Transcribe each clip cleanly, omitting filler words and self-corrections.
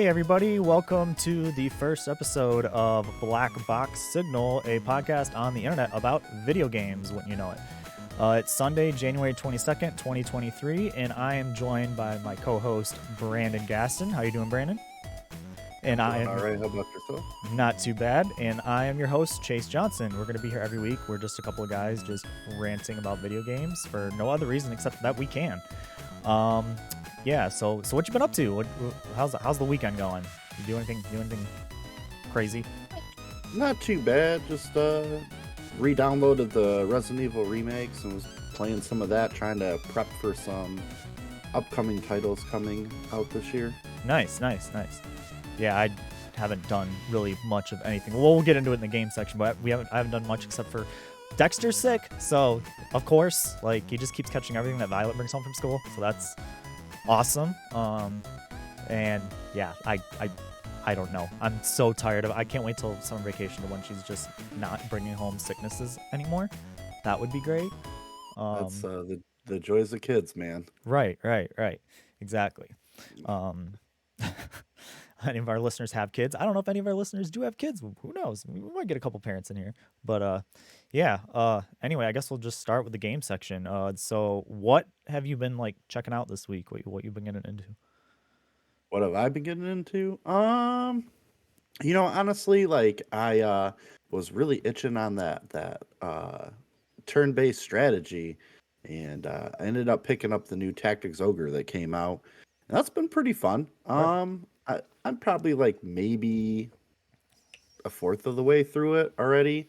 Hey everybody, welcome to the first episode of Black Box Signal, a podcast on the internet about video games, wouldn't you know it. It's Sunday, January 22nd, 2023, and I am joined by my co-host, Brandon Gaston. How you doing, Brandon? And I am all right. How about yourself? not too bad, and I am your host, Chase Johnson. We're going to be here every week. We're just a couple of guys just ranting about video games for no other reason except that we can. Yeah, so what you been up to? How's the weekend going? You do anything crazy? Not too bad. Just re-downloaded the Resident Evil remakes and was playing some of that, trying to prep for some upcoming titles coming out this year. Nice. Yeah, I haven't done really much of anything. Well, we'll get into it in the game section, but I haven't done much except for Dexter's sick, so of course, like he just keeps catching everything that Violet brings home from school, so that's awesome. And yeah, I don't know. I'm so tired of it. I can't wait till summer vacation to when she's just not bringing home sicknesses anymore. That would be great. That's the joys of kids, man. Right. Exactly. Any of our listeners have kids? I don't know if any of our listeners do have kids. Who knows? We might get a couple parents in here. But yeah. Anyway, I guess we'll just start with the game section. So what have you been like checking out this week? What you've been getting into? What have I been getting into? Honestly, like I was really itching on that turn-based strategy, and I ended up picking up the new Tactics Ogre that came out. And that's been pretty fun. Right. I'm probably like maybe a fourth of the way through it already.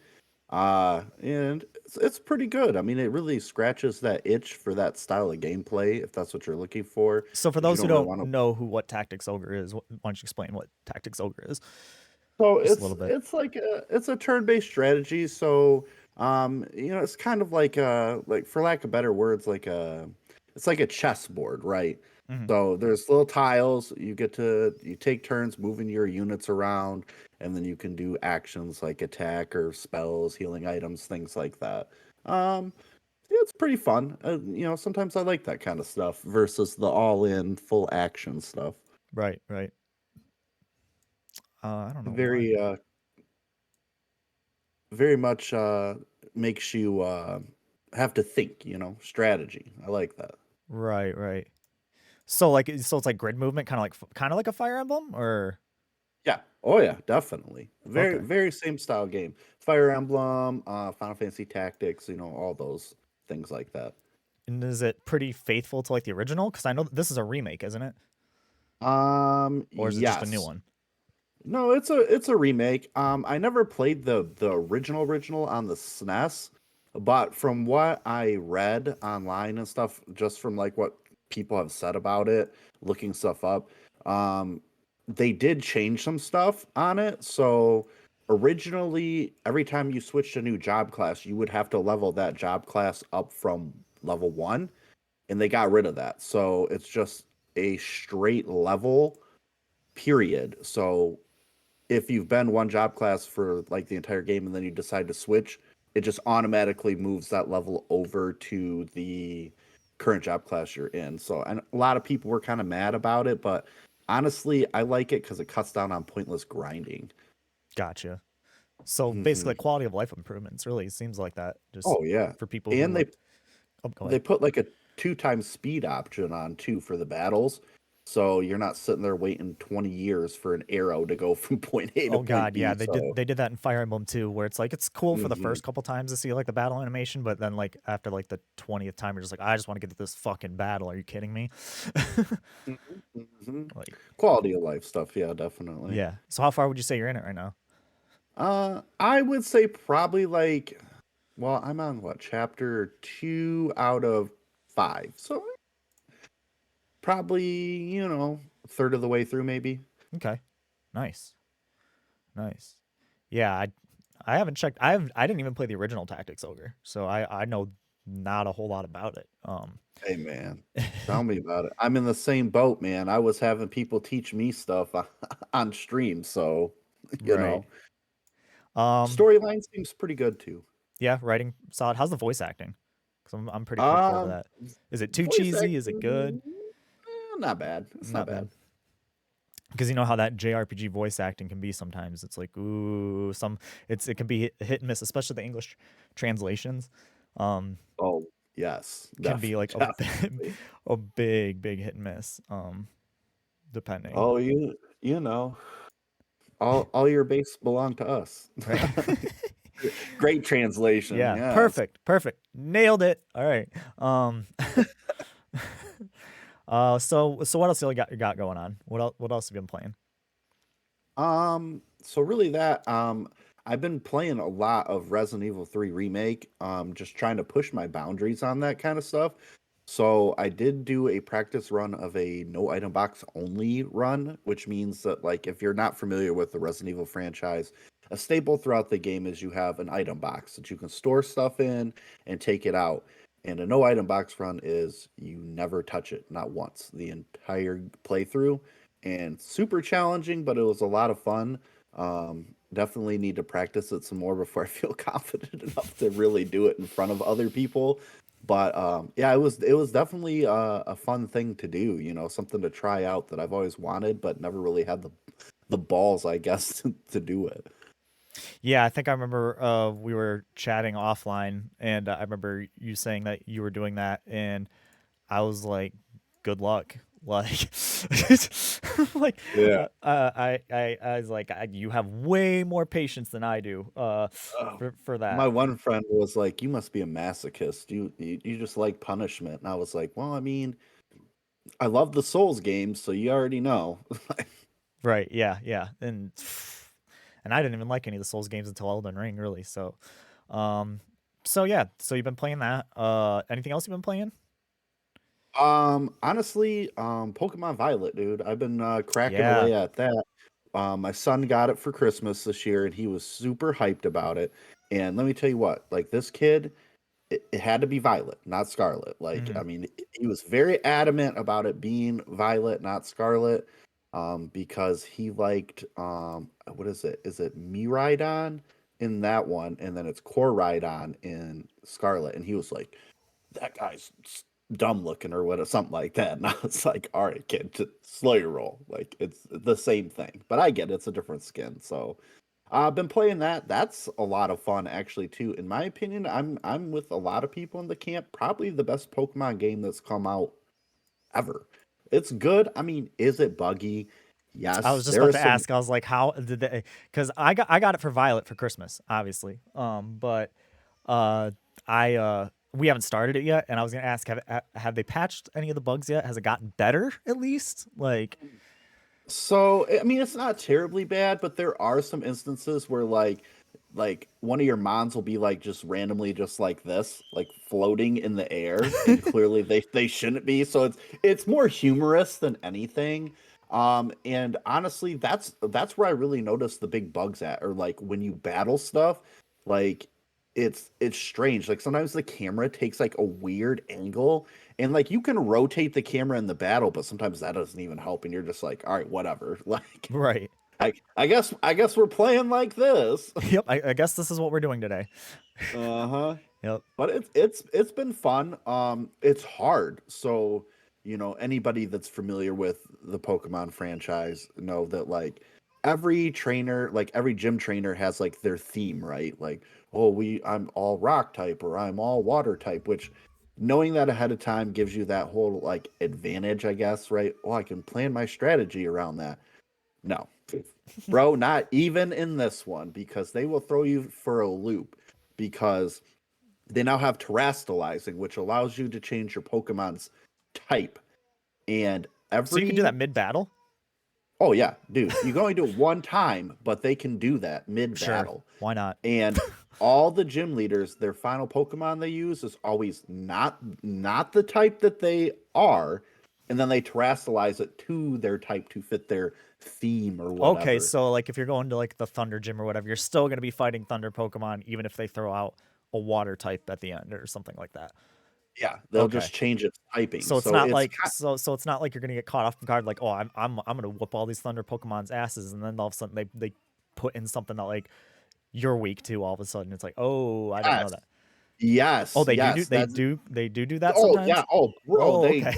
And it's pretty good. I mean, it really scratches that itch for that style of gameplay, if that's what you're looking for. So for Because you those who don't really don't want to. know what Tactics Ogre is, why don't you explain what Tactics Ogre is? So Just a it's little bit. it's like it's a turn-based strategy. So it's kind of like for lack of better words, it's like a chessboard, right? Hmm. So there's little tiles. You take turns moving your units around, and then you can do actions like attack or spells, healing items, things like that. Um, yeah, it's pretty fun. Sometimes I like that kind of stuff versus the all-in full action stuff. Right. I don't know why. Very very much makes you have to think, strategy. I like that. Right. So it's like grid movement, kind of like a Fire Emblem, or Yeah. Oh yeah, definitely. Very okay. very same style game. Fire Emblem, Final Fantasy Tactics, all those things like that. And is it pretty faithful to like the original? Because I know that this is a remake, isn't it? Or is it just a new Yes. one? No, it's a remake. I never played the original on the SNES, but from what I read online and stuff, just from like what people have said about it, looking stuff up, um, they did change some stuff on it. So originally, every time you switched a new job class, you would have to level that job class up from level one, and they got rid of that. So it's just a straight level period. So if you've been one job class for like the entire game and then you decide to switch, it just automatically moves that level over to the current job class you're in. So, and a lot of people were kind of mad about it, but honestly, I like it because it cuts down on pointless grinding. Gotcha. So basically, Hmm. like, quality of life improvements. Really, it seems like that. Just Oh yeah, for people who and they like. Oh, go they ahead. put like a two times speed option on too for the battles. So you're not sitting there waiting 20 years for an arrow to go from point A to Oh point God, yeah, B. they did. So They did that in Fire Emblem too, where it's like it's cool for the mhm. first couple times to see like the battle animation, but then like after like the 20th time, you're just like, I just want to get to this fucking battle. Are you kidding me? Mhm, mhm. Like, Quality of life stuff, yeah, definitely. yeah. So how far would you say you're in it right now? I would say probably like, well, I'm on what, chapter 2 out of 5. So probably, a third of the way through, maybe. Okay, nice. Nice. Yeah, I haven't checked. I didn't even play the original Tactics Ogre, so I know not a whole lot about it. Hey, man, tell me about it. I'm in the same boat, man. I was having people teach me stuff on stream, so, you Right. know, Um storyline seems pretty good too. yeah, writing solid. How's the voice acting? Cuz I'm pretty critical of Um, that. Is it too Voice cheesy? Is it good? acting, not bad. It's not Not bad. bad. because you know how that JRPG voice acting can be sometimes. It's like ooh, it can be hit and miss, especially the English translations. Um, Oh, yes, can be like definitely. a big hit and miss. Depending, Oh, you know, all your base belong to us. right? Great translation. Yeah, Yes. perfect, nailed it. All right. Um, so what else you got going on? What else have you been playing? So really I've been playing a lot of Resident Evil 3 remake, just trying to push my boundaries on that kind of stuff. So I did do a practice run of a no item box only run, which means that like if you're not familiar with the Resident Evil franchise, a staple throughout the game is you have an item box that you can store stuff in and take it out. And a no item box run is you never touch it, not once, the entire playthrough, and super challenging, but it was a lot of fun. Definitely need to practice it some more before I feel confident enough to really do it in front of other people. But yeah, it was definitely a fun thing to do. You know, something to try out that I've always wanted, but never really had the balls, I guess, to do it. Yeah, I think I remember we were chatting offline, and I remember you saying that you were doing that, and I was like, "Good luck." Like, like Yeah. I was like, "You have way more patience than I do." For My that. one friend was like, "You must be a masochist. You just like punishment." And I was like, "Well, I mean, I love the Souls games, so you already know." Right. Yeah. Yeah. And I didn't even like any of the Souls games until Elden Ring, really. Um, so yeah. So you've been playing that. Anything else you've been playing? Honestly, Pokemon Violet, dude. I've been cracking Yeah. away at that. My son got it for Christmas this year, and he was super hyped about it. And let me tell you what, like this kid, it had to be Violet, not Scarlet. Like, Hmm. I mean, he was very adamant about it being Violet, not Scarlet, because he liked what is it? Is it Miraidon in that one, and then it's Koraidon in Scarlet, and he was like, that guy's dumb looking or what, something like that. And I was like, all right, kid, just slow your roll. Like it's the same thing, but I get it, it's a different skin. So I've been playing that. That's a lot of fun actually too. In my opinion, I'm with a lot of people in the camp. Probably the best Pokemon game that's come out ever. It's good. I mean, is it buggy? I Yes. was just There about is to some. ask. I was like, how did they? Because I got it for Violet for Christmas, obviously. But uh, we haven't started it yet, and I was gonna ask, have they patched any of the bugs yet? Has it gotten better at least? Like, So, I mean, it's not terribly bad, but there are some instances where like one of your mons will be like just randomly just like this, like floating in the air, and clearly they shouldn't be. So it's more humorous than anything. And honestly, that's where I really notice the big bugs at, or like when you battle stuff, like it's strange. Like sometimes the camera takes like a weird angle, and like you can rotate the camera in the battle, but sometimes that doesn't even help, and you're just like, all right, whatever. Like right? I guess we're playing like this. Yep. I guess this is what we're doing today. Uh-huh. Yep. But it's been fun. It's hard. So, anybody that's familiar with the Pokemon franchise know that like every trainer, like every gym trainer has like their theme, right? Like, oh, I'm all rock type or I'm all water type, which knowing that ahead of time gives you that whole like advantage, I guess, right? Oh, I can plan my strategy around that. No. Bro, not even in this one, because they will throw you for a loop, because they now have terastallizing, which allows you to change your Pokemon's type. And So you can do that every mid battle. oh yeah, dude, you can only do it one time, but they can do that mid Sure. battle. Why not? And all the gym leaders, their final Pokemon they use is always not the type that they are, and then they terastallize it to their type to fit their theme or Okay, whatever. so like if you're going to like the Thunder Gym or whatever, you're still gonna be fighting Thunder Pokemon, even if they throw out a Water type at the end or something like that. Yeah, they'll Okay. just change its typing. So it's So not it's like so it's not like you're gonna get caught off guard like, oh, I'm gonna whoop all these Thunder Pokemon's asses, and then all of a sudden they put in something that like you're weak to all of a sudden. It's like, oh, I didn't know yes, that. Oh, Yes, they do yes, do they that's do they do that oh, yeah, sometimes? oh, bro, Oh, they okay.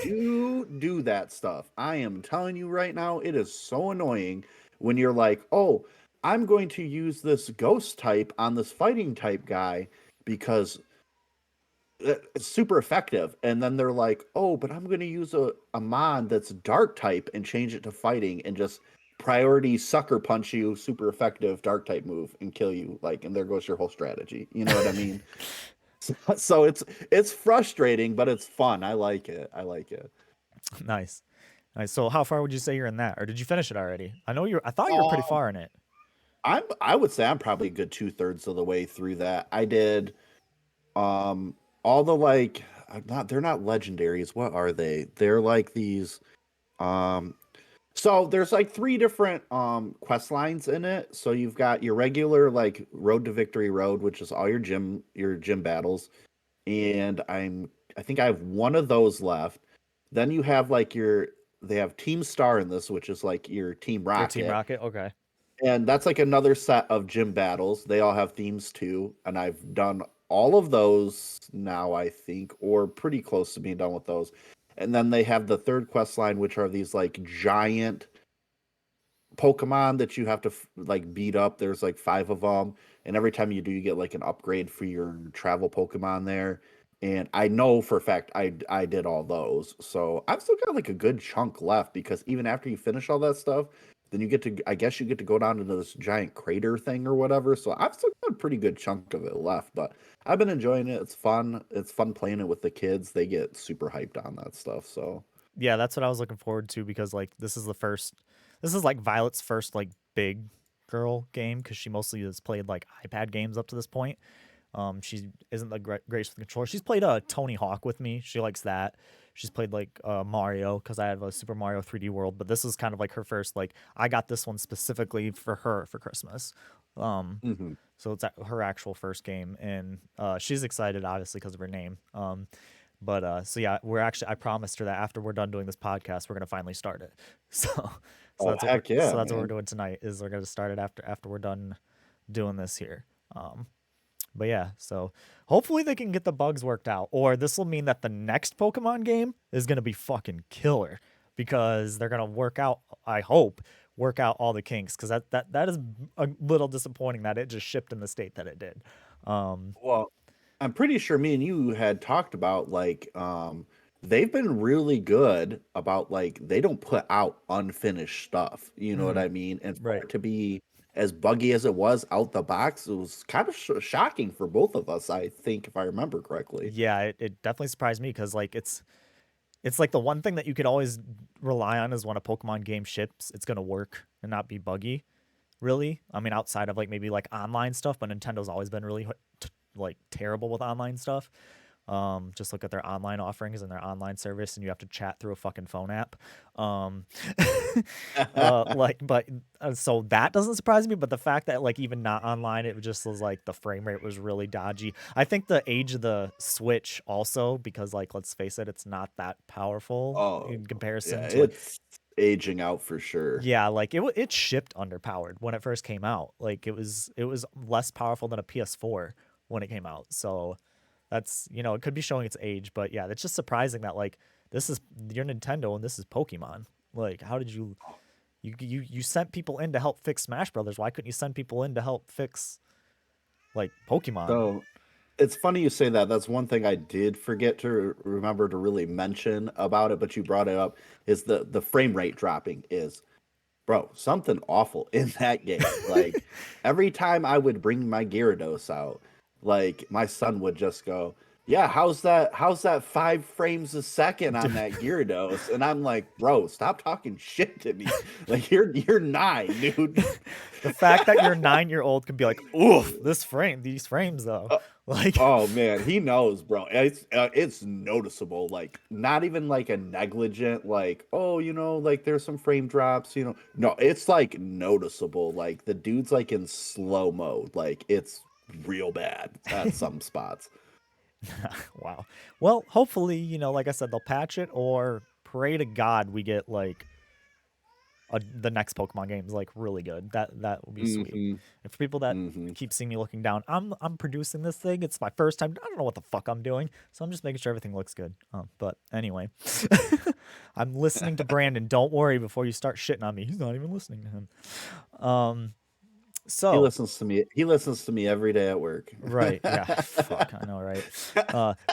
do that stuff. I am telling you right now, it is so annoying when you're like, "Oh, I'm going to use this ghost type on this fighting type guy because it's super effective." And then they're like, "Oh, but I'm gonna use a mod that's dark type and change it to fighting and just priority sucker punch you, super effective dark type move and kill you." Like, and there goes your whole strategy. You know what I mean? So it's frustrating, but it's fun. I like it. I like it. Nice. Nice. So how far would you say you're in that? Or did you finish it already? I thought you were pretty Um, far in it. I would say I'm probably a good 2/3 of the way through that. I did all the like not they're not legendaries. What are they? They're like these um so there's like three different quest lines in it. So you've got your regular like Road to Victory Road, which is all your gym battles. And I think I have one of those left. Then you have like your they have Team Star in this, which is like your Team Your Team Rocket. Rocket? Okay. And that's like another set of gym battles. They all have themes too, and I've done all of those now, I think, or pretty close to being done with those. And then they have the third quest line, which are these like giant Pokemon that you have to like beat up. There's like five of them, and every time you do, you get like an upgrade for your travel Pokemon there. And I know for a fact I did all those, so I've still got like a good chunk left because even after you finish all that stuff, then you get to I guess you get to go down into this giant crater thing or whatever. So I've still got a pretty good chunk of it left, but I've been enjoying it. It's fun. It's fun playing it with the kids. They get super hyped on that stuff. So Yeah, that's what I was looking forward to because like this is like Violet's first like big girl game because she mostly has played like iPad games up to this point. She isn't the greatest with the controller. She's played Tony Hawk with me. She likes that. She's played like Mario because I have a Super Mario 3D World, but this is kind of like her first like I got this one specifically for her for Christmas. Um, mhm. so it's her actual first game, and she's excited obviously because of her name. But so yeah, we're actually I promised her that after we're done doing this podcast, we're gonna finally start it. So Oh heck yeah, that's what we're man. doing tonight is we're gonna start it after we're done doing this here. But yeah, so hopefully they can get the bugs worked out, or this will mean that the next Pokemon game is gonna be fucking killer because they're gonna work out. I hope work out all the kinks because that is a little disappointing that it just shipped in the state that it did. Um, Well, I'm pretty sure me and you had talked about they've been really good about like they don't put out unfinished stuff. You know what mhm, I mean? And for right. it to be as buggy as it was out the box, it was kind of shocking for both of us, I think, if I remember correctly. Yeah, it definitely surprised me because like it's like the one thing that you could always rely on is when a Pokemon game ships, it's gonna work and not be buggy. Really, I mean, outside of like maybe like online stuff, but Nintendo's always been really like terrible with online stuff. Just look at their online offerings and their online service, and you have to chat through a fucking phone app. Um, but so that doesn't surprise me. But the fact that like even not online, it just was like the frame rate was really dodgy. I think the age of the Switch also because like let's face it, it's not that powerful Oh, in yeah, comparison to like it's aging out for sure. yeah, like it shipped underpowered when it first came out. Like it was less powerful than a PS4 when it came out. So that's it could be showing its age, but yeah, it's just surprising that like this is your Nintendo and this is Pokemon. Like how did you sent people in to help fix Smash Brothers? Why couldn't you send people in to help fix like Pokemon? So it's funny you say that. That's one thing I did forget to remember to really mention about it, but you brought it up is the frame rate dropping is bro, something awful in that game. Like every time I would bring my Gyarados out, like my son would just go, "Yeah, how's that 5 frames a second on that Gyarados?" And I'm like, "Bro, stop talking shit to me. Like you're 9, dude." The fact that your 9-year-old could be like, "Oof, these frames though." Uh, Like oh man, he knows, bro. It's noticeable. Like not even like a negligent, like oh, like there's some frame drops. No, it's like noticeable. Like the dude's like in slow mode. Like it's real bad at some spots. wow. Well, hopefully, like I said, they'll patch it or pray to God we get like the next Pokemon game is like really good. That would be sweet. Mm-hmm. And for people that Mm-hmm. keep seeing me looking down, I'm producing this thing. It's my first time. I don't know what the fuck I'm doing, so I'm just making sure everything looks good. But anyway, I'm listening to Brandon. Don't worry before you start shitting on me. He's not even listening to him. Um, He so listens to me. He listens to me every day at work. right, yeah, fuck, I know, right?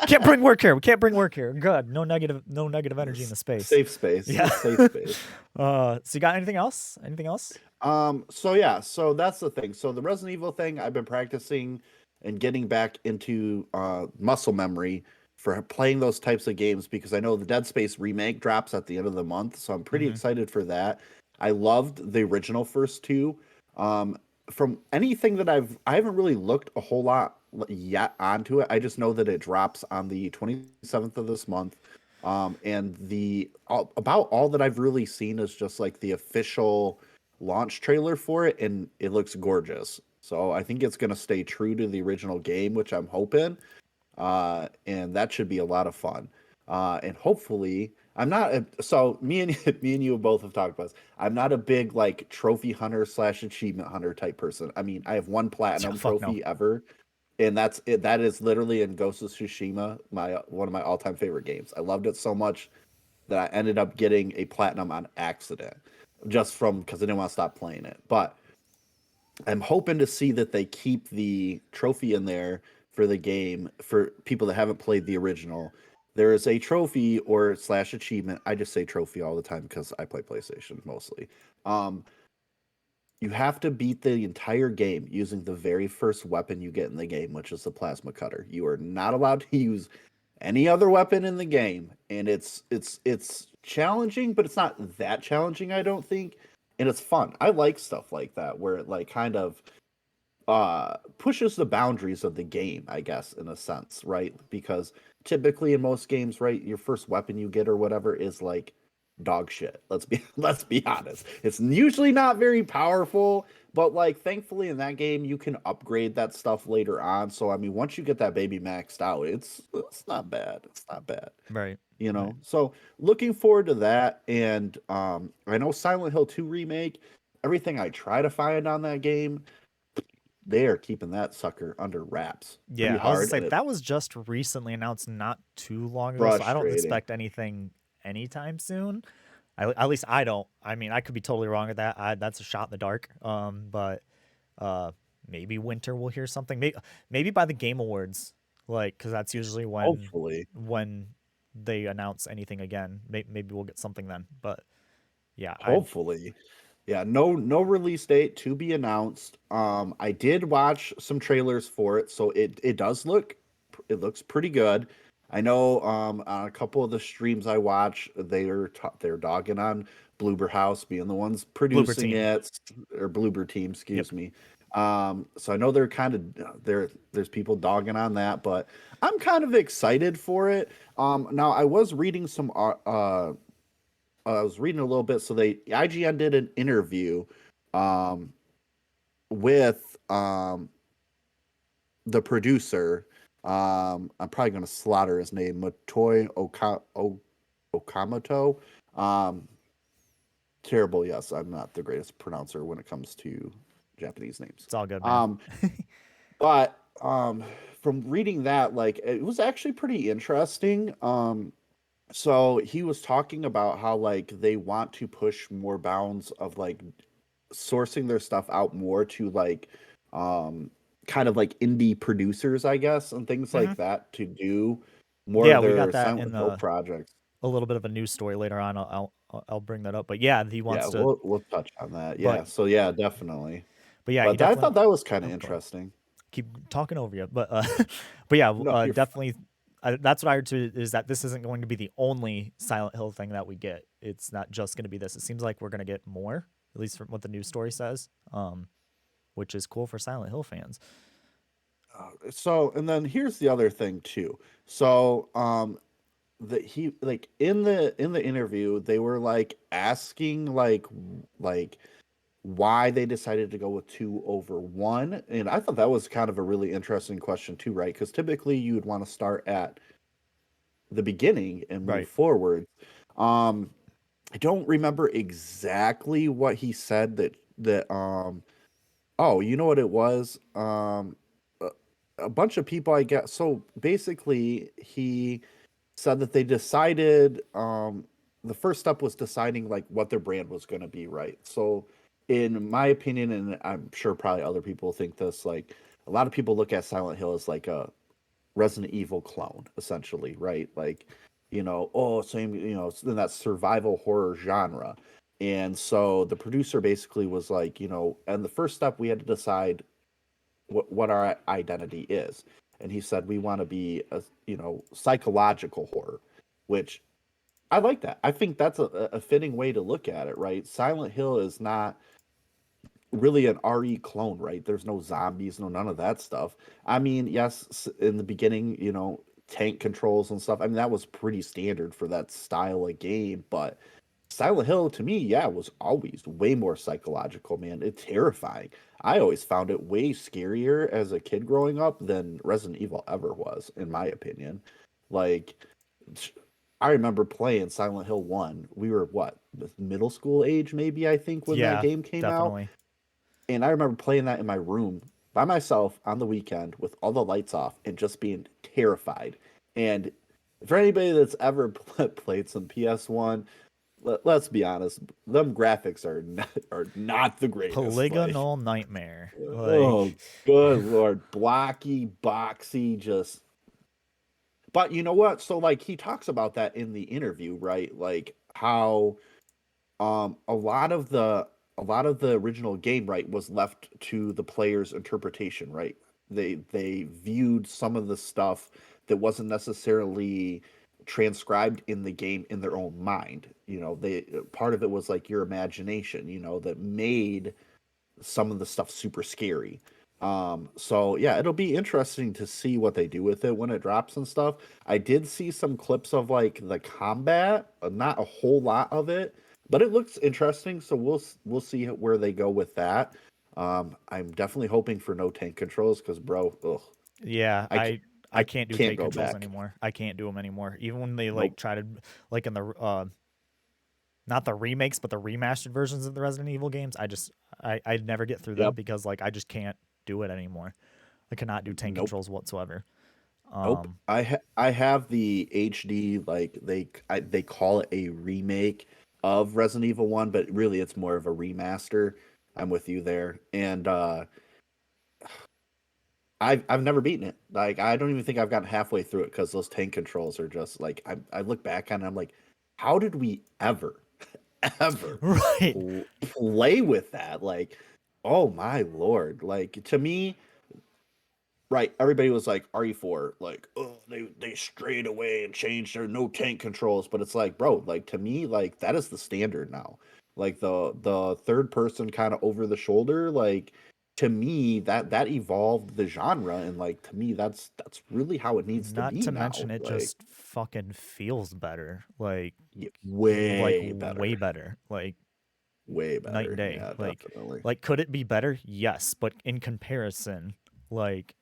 Can't bring work here. We can't bring work here. Good, no negative energy in the space. Safe space. Yeah. Safe space. So you got anything else? Anything else? So yeah, so that's the thing. So the Resident Evil thing, I've been practicing and getting back into muscle memory for playing those types of games because I know the Dead Space remake drops at the end of the month, so I'm pretty Mm-hmm. excited for that. I loved the original first two. Um, from anything that I haven't really looked a whole lot yet onto it. I just know that it drops on the 27th of this month. And about all that I've really seen is just like the official launch trailer for it, and it looks gorgeous. So I think it's going to stay true to the original game, which I'm hoping. And that should be a lot of fun. And hopefully, I'm not. So me and me and you both have talked about this. I'm not a big like trophy hunter slash achievement hunter type person. I mean, I have one Yeah, platinum fuck no. trophy ever, and that's it. That is literally in Ghost of Tsushima, my one of my all time favorite games. I loved it so much that I ended up getting a platinum on accident, just from because I didn't want to stop playing it. But I'm hoping to see that they keep the trophy in there for the game for people that haven't played the original. There is a trophy or slash achievement. I just say trophy all the time because I play PlayStation mostly. Um, you have to beat the entire game using the very first weapon you get in the game, which is the plasma cutter. You are not allowed to use any other weapon in the game, and it's challenging, but it's not that challenging, I don't think. And it's fun. I like stuff like that where it like kind of pushes the boundaries of the game, I guess, in a sense, right? Because typically in most games, right, your first weapon you get or whatever is like dog shit. Let's be honest. It's usually not very powerful, but like thankfully in that game you can upgrade that stuff later on. So I mean, once you get that baby maxed out, it's not bad. It's not bad. Right. You Right. know, so looking forward to that. And I know Silent Hill 2 remake, everything I try to find on that game, they are keeping that sucker under wraps pretty Yeah, I was gonna hard, say and it's that was just recently announced not too long ago, so I don't frustrating. expect anything anytime soon. At least I don't. I mean, I could be totally wrong at that. That's a shot in the dark. But uh, maybe winter we'll hear something. Maybe by the Game Awards, like, because that's usually Hopefully, when they announce anything again. Maybe we'll get something then. But yeah, I hopefully. Yeah, no release date to be announced. I did watch some trailers for it, so it looks pretty good. I know on a couple of the streams I watch, they're dogging on Bloober House being the ones Blooper producing team. it, or Bloober Team, Yep. excuse me. So I know they're kind of there's people dogging on that, but I'm kind of excited for it. Now I was reading some I was reading a little bit. So IGN did an interview um, with the producer. I'm probably going to slaughter his name, Okamoto. Um, Terrible. Yes, I'm not the greatest pronouncer when it comes to Japanese names. It's all good, man. Um, but from reading that, like it was actually pretty interesting. So he was talking about how like they want to push more bounds of like sourcing their stuff out more to like um kind of like indie producers, I guess, and things Hmm. like that to do more Yeah, of we got their that Silent in Hill projects. a little bit of a news story later on. I'll bring that up. But yeah, he Yeah, wants to. we'll touch on that. But Yeah, so yeah, definitely. yeah, he I definitely. thought that was kind of Oh, go ahead. interesting. Keep talking over you, but but yeah, No, you're fine. definitely. That's what I heard too. Is that this isn't going to be the only Silent Hill thing that we get? It's not just going to be this. It seems like we're going to get more, at least from what the news story says. Which is cool for Silent Hill fans. So, and then here's the other thing too. So, that he like in the interview they were like asking like why they decided to go with two over one, and I thought that was kind of a really interesting question too, right? Because typically you would want to start at the beginning and move Right. forward. um I don't remember exactly what he said oh, you know what it was? A, a bunch of people, I guess. So basically, he said that they decided the first step was deciding like what their brand was going to be, right? So in my opinion, and I'm sure probably other people think this, like a lot of people look at Silent Hill as like a Resident Evil clone, essentially, right? Like, oh, same, in that survival horror genre. And so the producer basically was like, and the first step we had to decide what our identity is. And he said we want to be a, psychological horror, which I like that. I think that's a fitting way to look at it, right? Silent Hill is not really an RE clone, right? There's no zombies, no none of that stuff. I mean, yes, in the beginning, tank controls and stuff. I mean, that was pretty standard for that style of game, but Silent Hill to me, yeah, was always way more psychological, man. It's terrifying. I always found it way scarier as a kid growing up than Resident Evil ever was, in my opinion. Like, I remember playing Silent Hill 1. We were what, middle school age, maybe, I think, when that Yeah, game came out. definitely. And I remember playing that in my room by myself on the weekend with all the lights off and just being terrified. And for anybody that's ever played some PS1, let's be honest, them graphics are not the greatest. Like, Polygonal nightmare. Like, oh, good lord, blocky, boxy, just. But you know what? So like he talks about that in the interview, right? Like how a lot of the original game, right, was left to the player's interpretation, right? They viewed some of the stuff that wasn't necessarily transcribed in the game in their own mind. They part of it was like your imagination, that made some of the stuff super scary. So yeah, it'll be interesting to see what they do with it when it drops and stuff. I did see some clips of like the combat, not a whole lot of it, but it looks interesting. So we'll see where they go with that. I'm definitely hoping for no tank controls because, bro, ugh, yeah, I can't, I I can't do can't tank go controls back. anymore. I can't do them anymore. Even when they like Nope. try to like in the not the remakes but the remastered versions of the Resident Evil games, I never get through them Yep. because like I just can't do it anymore. I cannot do tank Nope. controls whatsoever. Nope. Um I have the HD, like they call it a remake of Resident Evil 1, but really it's more of a remaster. I'm with you there. And I've never beaten it. Like I don't even think I've gotten halfway through it cuz those tank controls are just like I look back on it, I'm like, how did we ever ever right. play with that? Like, oh my lord. Like to me, right, everybody was like RE4, like, oh, they strayed away and changed their no tank controls, but it's like, bro, like to me, like that is the standard now. Like the third person kind of over the shoulder, like to me that evolved the genre, and like to me that's really how it needs to Not be to now. mention it Like just fucking feels better. Like way way better, better. Like way night and better. day. Yeah, definitely. Like could it be better? Yes, but in comparison, like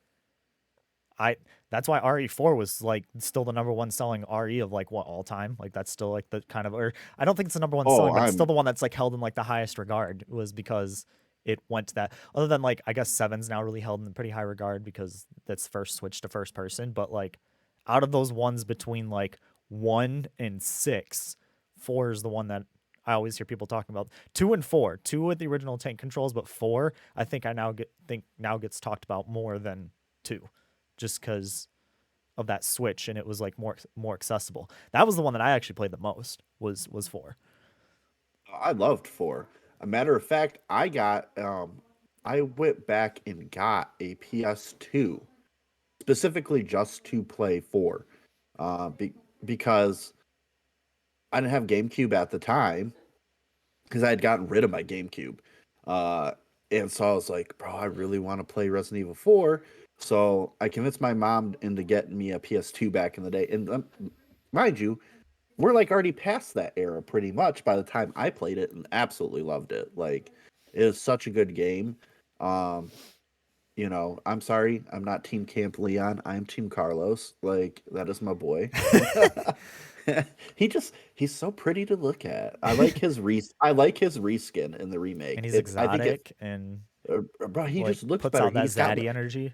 I that's why RE4 was like still the number one selling RE of like what all time. Like that's still like the kind of or I don't think it's the number one Oh, selling, but it's still I'm the one that's like held in like the highest regard was because it went to that. Other than like I guess seven's now really held in pretty high regard because that's first switched to first person. But like out of those ones between like 1 and 6, 4 is the one that I always hear people talking about. 2 and 4, 2 with the original tank controls, but 4 I think I now get think now gets talked about more than 2 just because of that switch and it was like more accessible. That was the one that I actually played the most was 4. I loved 4. A matter of fact, I went back and got a PS2 specifically just to play 4. Because I didn't have GameCube at the time because I had gotten rid of my GameCube. Uh and so I was like, bro, I really want to play Resident Evil 4. So I convinced my mom into getting me a PS2 back in the day. And mind you, we're like already past that era pretty much by the time I played it and absolutely loved it. Like it was such a good game. Um, I'm sorry, I'm not Team Camp Leon. I'm Team Carlos. Like that is my boy. He's so pretty to look at. I like his reskin in the And remake. he's It's I think it's exotic and bro, he like just looks puts better. out that zaddy energy.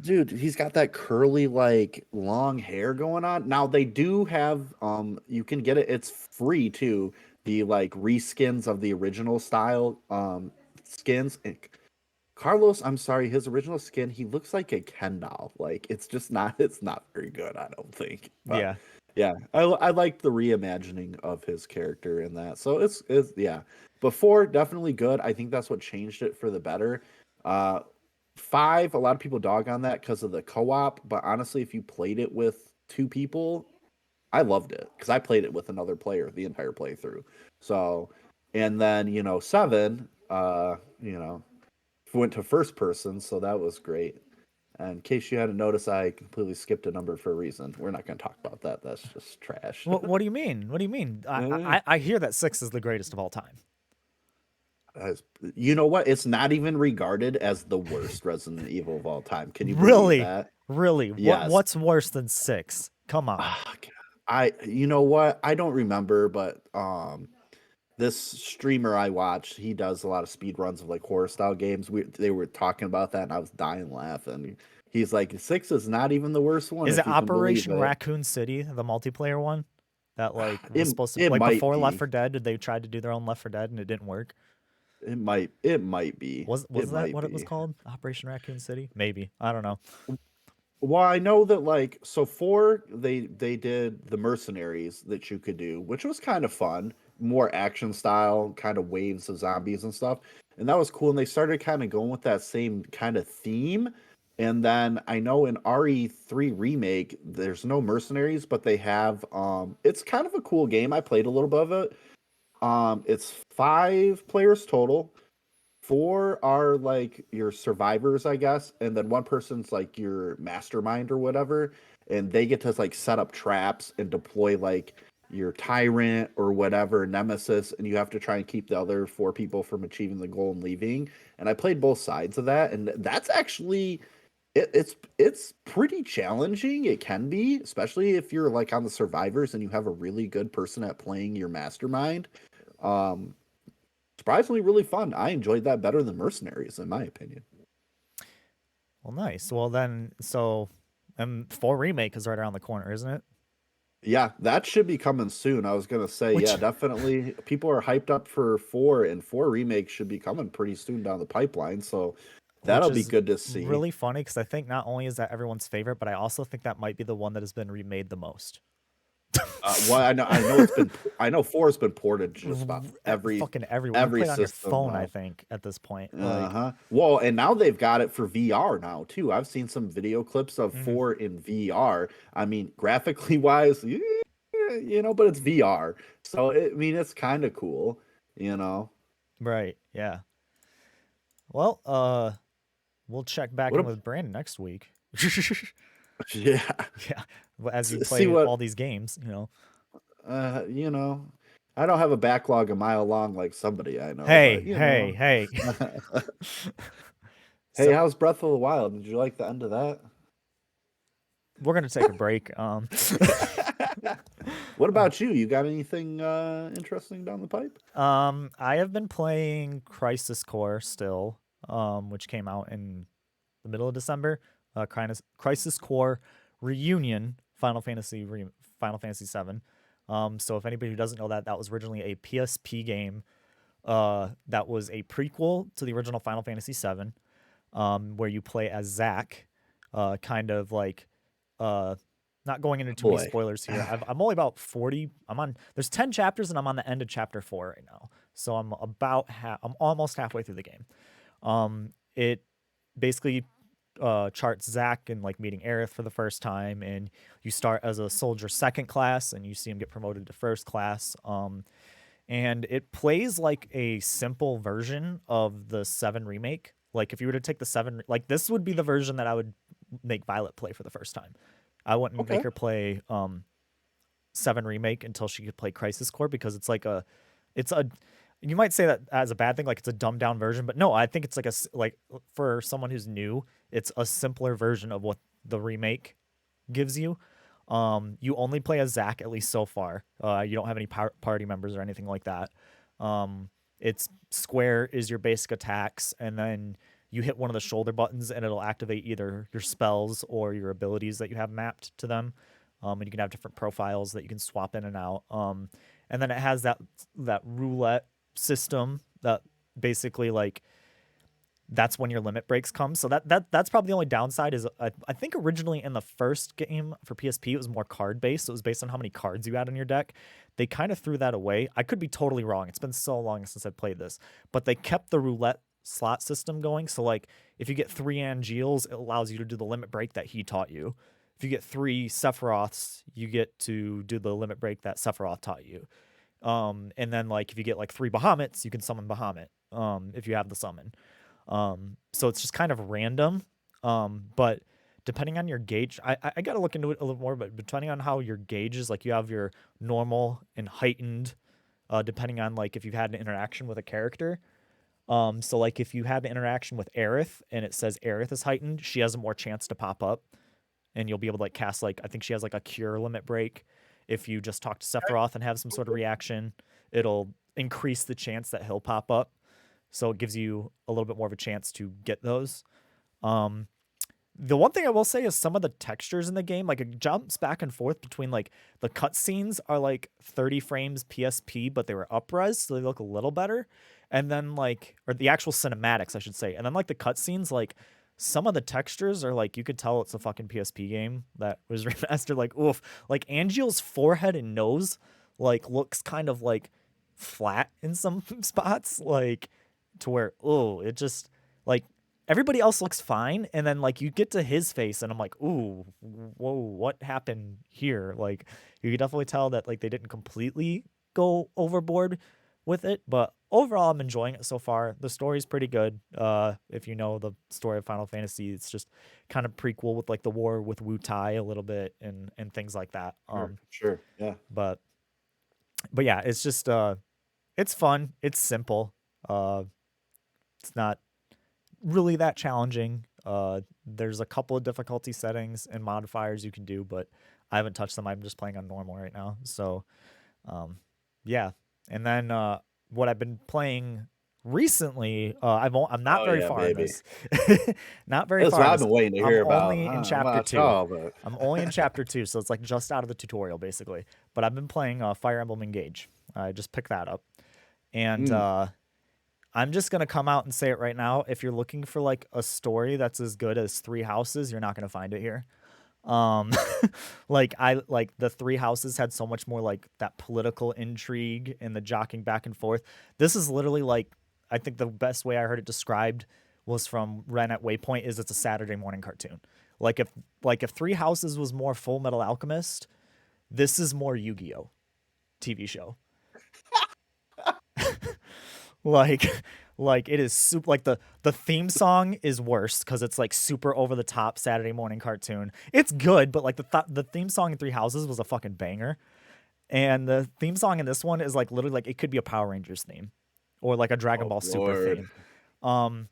He's got that curly like long hair going on. Now they do have you can get it, it's free too. The like reskins of the original style skins. Carlos, I'm sorry, his original skin, he looks like a Ken doll. Like it's not very good, I don't think. But Yeah. yeah, I like the reimagining of his character in that. So it's yeah. But four, definitely good. I think that's what changed it for the better. Uh Five, a lot of people dog on that because of the co-op, but honestly, if you played it with two people, I loved it because I played it with another player the entire playthrough. So, and then seven, went to first person, so that was great. And in case you hadn't noticed, I completely skipped a number for a reason. We're not going to talk about that. That's just trash. What do you mean? What do you mean? Eh, I hear that 6 is the greatest of all time. as- you know what? It's not even regarded as the worst Resident Evil of all time. Can you believe Really? that? Really? Yes. What's worse than 6? Come on. Ah, you know what? I don't remember, but this streamer I watched, he does a lot of speed runs of like horror style games. They were talking about that, and I was dying laughing. He's like, six is not even the worst one, Is if it you can believe Operation it. Raccoon City, the multiplayer one? That like was It supposed to it like might before Left be. 4 Dead, did they try to do their own Left 4 Dead and it didn't work? It might be. It Was that might what it was be. called? Operation Raccoon City? Maybe. I don't know. Well, I know that like so four they did the mercenaries that you could do, which was kind of fun, more action style, kind of waves of zombies and stuff. And that was cool. And they started kind of going with that same kind of theme. And then I know in RE3 remake, there's no mercenaries, but they have it's kind of a cool game. I played a little bit of it. It's 5 players total. Four are like your survivors, I guess, and then one person's like your mastermind or whatever, and they get to like set up traps and deploy like your tyrant or whatever nemesis, and you have to try and keep the other 4 people from achieving the goal and leaving. And I played both sides of that, and that's actually it's pretty challenging. It can be, especially if you're like on the survivors and you have a really good person at playing your mastermind. Um, Surprisingly really fun. I enjoyed that better than Mercenaries, in my opinion. Well, nice. Well, then, so, 4 remake is right around the corner, isn't it? Yeah, that should be coming soon. I was gonna say, yeah, Which, definitely. People are hyped up for four, and four remake should be coming pretty soon down the pipeline. So which that'll be is good to see. really funny because I think not only is that everyone's favorite, but I also think that might be the one that has been remade the most. Well, I know I know four has been ported to just about Fucking everyone. You every play it on your system phone, I now. think, at this point. Like, Uh-huh. Well, and now they've got it for VR now too. I've seen some video clips of mhm, four in VR. I mean, graphically wise, but it's VR. So I mean, it's kind of cool, you know. right, yeah. Well, we'll check back What in a with Brandon next week. yeah. Yeah, as you See play what all these games. uh, you know. I don't have a backlog a mile long like somebody I know, Hey, but hey, hey. Hey, So how's Breath of the Wild? Did you like the end of that? we're gonna take a break. What about you? You got anything interesting down the pipe? I have been playing Crisis Core still, which came out in the middle of December. Crisis Core Reunion Final Fantasy 7. So if anybody who doesn't know that, that was originally a PSP game. That was a prequel to the original Final Fantasy 7, where you play as Zack, kind of like uh not going into too many Boy. spoilers here. I'm only about 40. There's 10 chapters and I'm on the end of chapter 4 right now. So I'm almost halfway through the game. It basically charts Zack and like meeting Aerith for the first time, and you start as a soldier second class and you see him get promoted to first class. And it plays like a simple version of the 7 remake. Like if you were to take the 7, like this would be the version that I would make Violet play for the first time. I wouldn't make Okay. her play 7 remake until she could play Crisis Core, because it's a you might say that as a bad thing, like it's a dumbed down version, but no, I think it's like like for someone who's new, It's a simpler version of what the remake gives you. You only play as Zack, at least so far. You don't have any party members or anything like that. It's square is your basic attacks, and then you hit one of the shoulder buttons, and it'll activate either your spells or your abilities that you have mapped to them. And you can have different profiles that you can swap in and out. And then it has that roulette system that basically like that's when your limit breaks come. So that's probably the only downside is I think originally in the first game for PSP it was more card based. So it was based on how many cards you had in your deck. They kind of threw that away. I could be totally wrong. It's been so long since I played this, but they kept the roulette slot system going. So like if you get 3 Angeals, it allows you to do the limit break that he taught you. If you get 3 Sephiroths, you get to do the limit break that Sephiroth taught you. And then like if you get like 3 Bahamets, you can summon Bahamut. If you have the summon. So it's just kind of random. But depending on your gauge, I got to look into it a little more, but depending on how your gauge is, like you have your normal and heightened, depending on like if you've had an interaction with a character. So like if you had an interaction with Aerith and it says Aerith is heightened, she has more chance to pop up and you'll be able to like cast like, I think she has like a cure limit break. If you just talk to Sephiroth and have some sort of reaction, it'll increase the chance that he'll pop up. So it gives you a little bit more of a chance to get those. The one thing I will say is some of the textures in the game, like it jumps back and forth between like the cutscenes are like 30 frames PSP, but they were upres, so they look a little better. And then like, or the actual cinematics, I should say. And then like the cutscenes, like some of the textures are like, you could tell it's a fucking PSP game that was remastered. Like, oof, like Angeal's forehead and nose like looks kind of like flat in some spots, like to where, oh, it just like everybody else looks fine, and then like you get to his face and I'm like, ooh, whoa, what happened here? Like you can definitely tell that like they didn't completely go overboard with it, but overall I'm enjoying it so far. The story's pretty good. If you know the story of Final Fantasy, it's just kind of prequel with like the war with Wu Tai a little bit and things like that. Sure. Yeah. But yeah, it's just it's fun, it's simple. It's not really that challenging. There's a couple of difficulty settings and modifiers you can do, but I haven't touched them. I'm just playing on normal right now. So, yeah. And then what I've been playing recently, I'm not very far in this. Not very That's far. what I've been waiting to hear about. Only in chapter 2. But... I'm only in chapter 2, so it's like just out of the tutorial basically. But I've been playing Fire Emblem Engage. I just picked that up, and I'm just gonna come out and say it right now. If you're looking for like a story that's as good as Three Houses, you're not gonna find it here. Like the Three Houses had so much more like that political intrigue and the jockeying back and forth. This is literally like, I think the best way I heard it described was from Ren at Waypoint is it's a Saturday morning cartoon. Like if Three Houses was more Full Metal Alchemist, this is more Yu-Gi-Oh! TV show. like it is super, like the theme song is worse because it's like super over the top Saturday morning cartoon. It's good, but like the theme song in Three Houses was a fucking banger, and the theme song in this one is like literally like it could be a Power Rangers theme or like a Dragon Ball Super theme.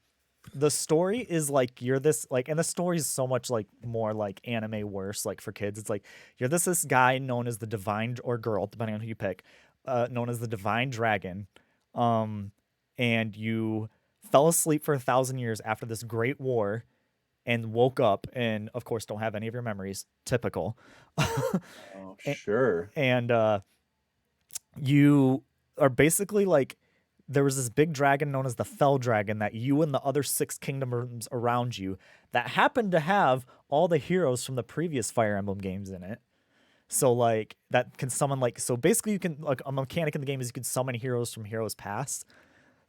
The story is like you're this like, and the story is so much like more like anime worse, like for kids. It's like you're this guy known as the Divine, or girl depending on who you pick, known as the Divine Dragon. And you fell asleep for 1,000 years after this great war and woke up and of course don't have any of your memories. Typical. Oh, sure. And you are basically like, there was this big dragon known as the Fell Dragon that you and the other 6 kingdoms around you that happened to have all the heroes from the previous Fire Emblem games in it. So like that can summon like, so basically you can, like a mechanic in the game is you can summon heroes from heroes past.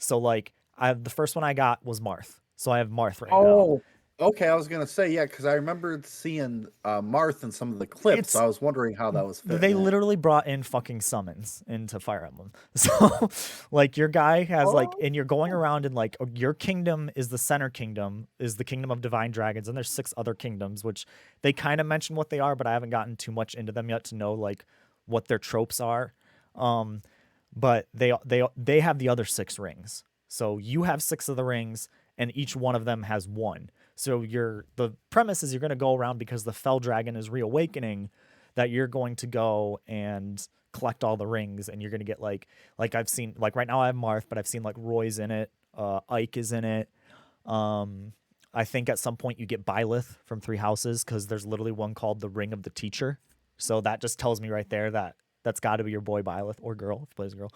So like the first one I got was Marth. So I have Marth right now. Okay. I was gonna say, yeah, because I remember seeing Marth in some of the clips. So I was wondering how that was fit. They literally brought in fucking summons into Fire Emblem. So like your guy has like, and you're going around and like your kingdom is the center kingdom, is the kingdom of divine dragons, and there's 6 other kingdoms, which they kind of mention what they are, but I haven't gotten too much into them yet to know like what their tropes are. But they have the other 6 rings. So you have 6 of the rings, and each one of them has 1. So the premise is you're going to go around because the Fell Dragon is reawakening, that you're going to go and collect all the rings, and you're going to get like I've seen, like right now I have Marth, but I've seen like Roy's in it, Ike is in it. Um, I think at some point you get Byleth from Three Houses because there's literally one called the Ring of the Teacher. So that just tells me right there that that's got to be your boy Byleth or girl if he plays a girl.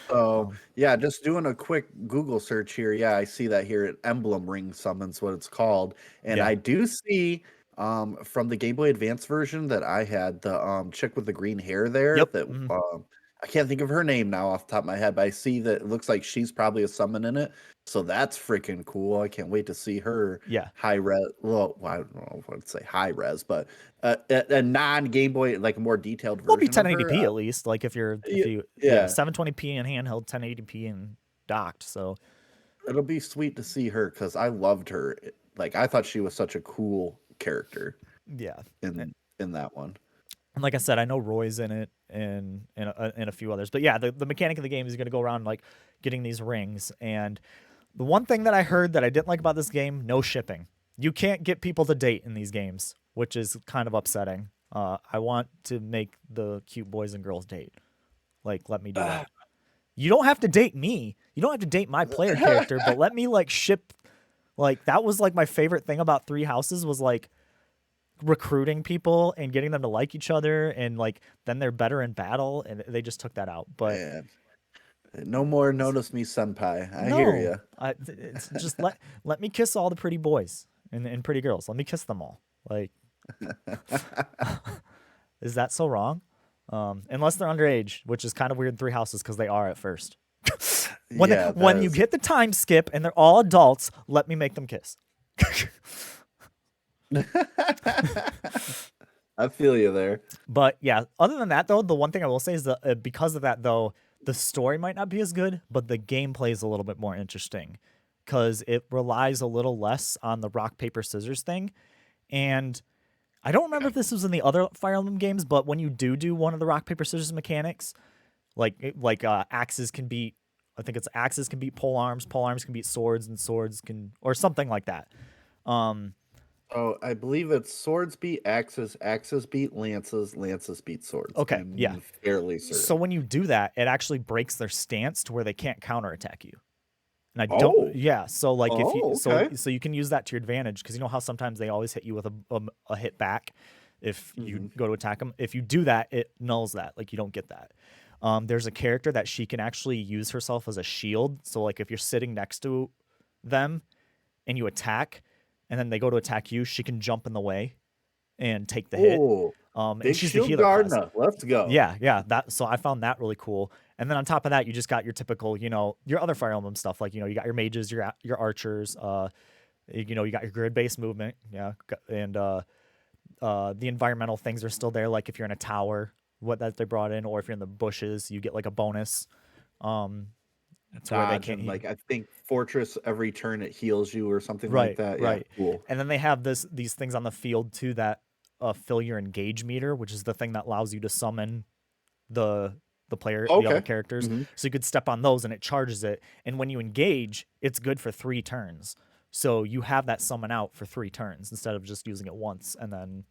So um, yeah, just doing a quick Google search here. Yeah, I see that here. Emblem Ring Summons, what it's called, and yeah. I do see from the Game Boy Advance version that I had the chick with the green hair there. Yep. That Mhm. I can't think of her name now off the top of my head, but I see that it looks like she's probably a summon in it. So that's freaking cool. I can't wait to see her Yeah. high res. Well, I don't know if I'd say high res, but a non Game Boy, like a more detailed Will be version of her. 1080p at least. Like if you yeah, Yeah, 720p in handheld, 1080p and docked. So it'll be sweet to see her because I loved her. Like I thought she was such a cool character yeah. in that one. And like I said, I know Roy's in it and a few others. But yeah, the mechanic of the game is you're gonna go around like getting these rings. And the one thing that I heard that I didn't like about this game, no shipping. You can't get people to date in these games, which is kind of upsetting. I want to make the cute boys and girls date. Like, let me do that. You don't have to date me. You don't have to date my player character, but let me like ship. Like that was like my favorite thing about Three Houses was like recruiting people and getting them to like each other, and like then they're better in battle, and they just took that out. But Man, no more notice me senpai. I hear no, you. it's just let me kiss all the pretty boys and pretty girls. Let me kiss them all. Like, is that so wrong? Unless they're underage, which is kind of weird in Three Houses because they are at first. Yeah, that When you is. get the time skip and they're all adults, let me make them kiss. I feel you there. But yeah, other than that though, the one thing I will say is that because of that though, the story might not be as good, but the gameplay is a little bit more interesting because it relies a little less on the rock paper scissors thing. And I don't remember if this was in the other Fire Emblem games, but when you do one of the rock paper scissors mechanics, axes can beat, I think it's axes can beat pole arms can beat swords, and swords can, or something like that. Um, Oh, I believe it's swords beat axes, axes beat lances, lances beat swords. okay, yeah. I'm fairly So certain. when you do that, it actually breaks their stance to where they can't counterattack you. And I don't, Oh, yeah. So like if you, oh, okay. so you can use that to your advantage because you know how sometimes they always hit you with a hit back if you Hmm. go to attack them. If you do that, it nulls that. Like you don't get that. There's a character that she can actually use herself as a shield. So like if you're sitting next to them and you attack, and then they go to attack you, she can jump in the way and take the hit. Oh, And big she's the shield healer class. Gardner. Let's go. Yeah, yeah. That so I found that really cool. And then on top of that, you just got your typical, your other Fire Emblem stuff. Like, you got your mages, your archers. You got your grid based movement. Yeah, and the environmental things are still there. Like if you're in a tower, what that they brought in, or if you're in the bushes, you get like a bonus. Um, to where they Dodge can't. and like I think fortress every turn it heals you or something like Right, that. Yeah, right. cool. And then they have these things on the field too that fill your engage meter, which is the thing that allows you to summon the the other Okay. characters. Hmm. So you could step on those and it charges it. And when you engage, it's good for 3 turns. So you have that summon out for 3 turns instead of just using it once and then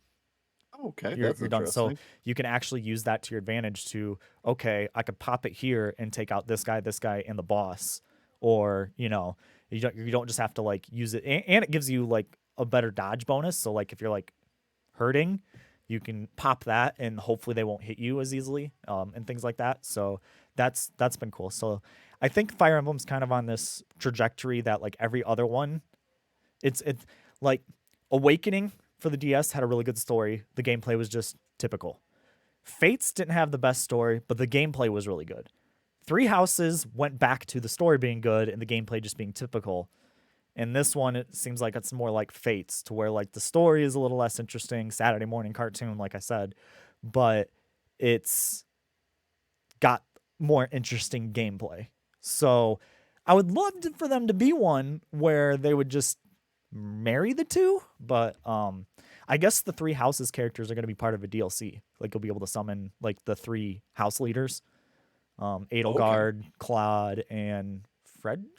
Okay, you're that's you're done. So interesting. you can actually use that to your advantage to, okay, I could pop it here and take out this guy, and the boss. Or, you don't just have to like use it, and it gives you like a better dodge bonus. So like if you're like hurting, you can pop that and hopefully they won't hit you as easily, and things like that. So that's been cool. So I think Fire Emblem's kind of on this trajectory that like every other one, it's like Awakening for the DS had a really good story. The gameplay was just typical. Fates didn't have the best story, but the gameplay was really good. Three Houses went back to the story being good and the gameplay just being typical. And this one, it seems like it's more like Fates, to where like the story is a little less interesting, Saturday morning cartoon, like I said, but it's got more interesting gameplay. So I would love for them to be one where they would just marry the two, but I guess the Three Houses characters are going to be part of a DLC. Like you'll be able to summon like the 3 house leaders, Okay. Edelgard, Claude, and Frederick.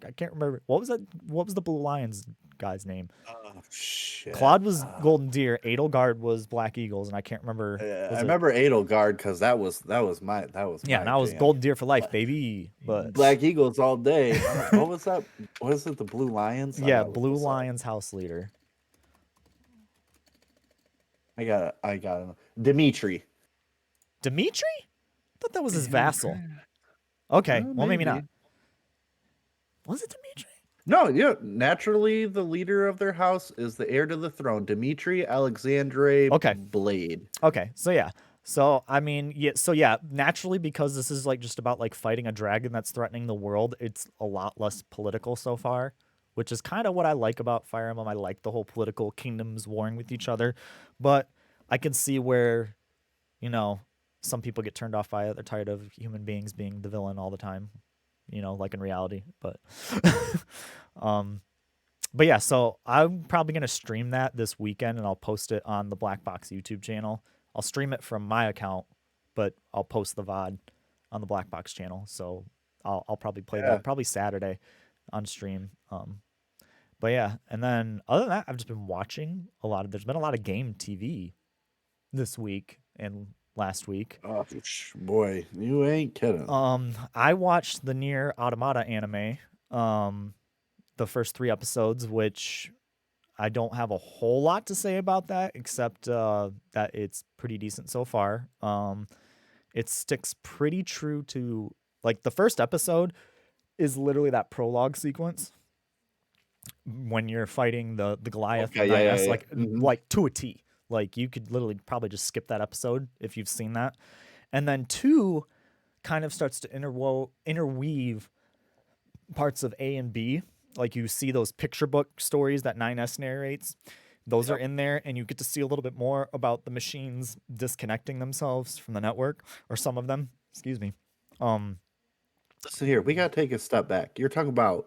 I can't remember what was that. What was the Blue Lions guy's name? Oh shit. Claude was Golden Deer. Edelgard was Black Eagles, and I can't remember. I Was it? remember Edelgard because that was Yeah, my now it's jam. Golden Deer for life, baby. But Black Eagles all day. What was that? Was it the Blue Lions? I yeah, gotta look Blue this up. Lions house leader. I got it. Dimitri. Dimitri? I thought that was his vassal. Okay, well maybe not. Maybe. Was it Dimitri? No, yeah. Naturally, the leader of their house is the heir to the throne, Dimitri Alexandre Okay. Blade. Okay, so yeah. So I mean, yeah, naturally because this is like just about like fighting a dragon that's threatening the world, it's a lot less political so far, which is kind of what I like about Fire Emblem. I like the whole political kingdoms warring with each other, but I can see where, you know, some people get turned off by it. They're tired of human beings being the villain all the time, like in reality. But um but yeah, so I'm probably gonna stream that this weekend, and I'll post it on the Black Box YouTube channel. I'll stream it from my account, but I'll post the VOD on the Black Box channel. So I'll probably play Yeah. that probably Saturday on stream. But yeah, and then other than that, I've just been watching a lot of. There's been a lot of game TV this week and last week. Oh, boy, you ain't kidding. I watched the Nier Automata anime. The first 3 episodes, which I don't have a whole lot to say about that, except that it's pretty decent so far. It sticks pretty true to like the first episode is literally that prologue sequence when you're fighting the Goliath Okay, and yeah, 9S, yeah. like to a T. Like you could literally probably just skip that episode if you've seen that. And then 2 kind of starts to interweave parts of A and B. Like you see those picture book stories that 9S narrates. Those are in there, and you get to see a little bit more about the machines disconnecting themselves from the network, or some of them. Excuse me. Listen here, we gotta take a step back. You're talking about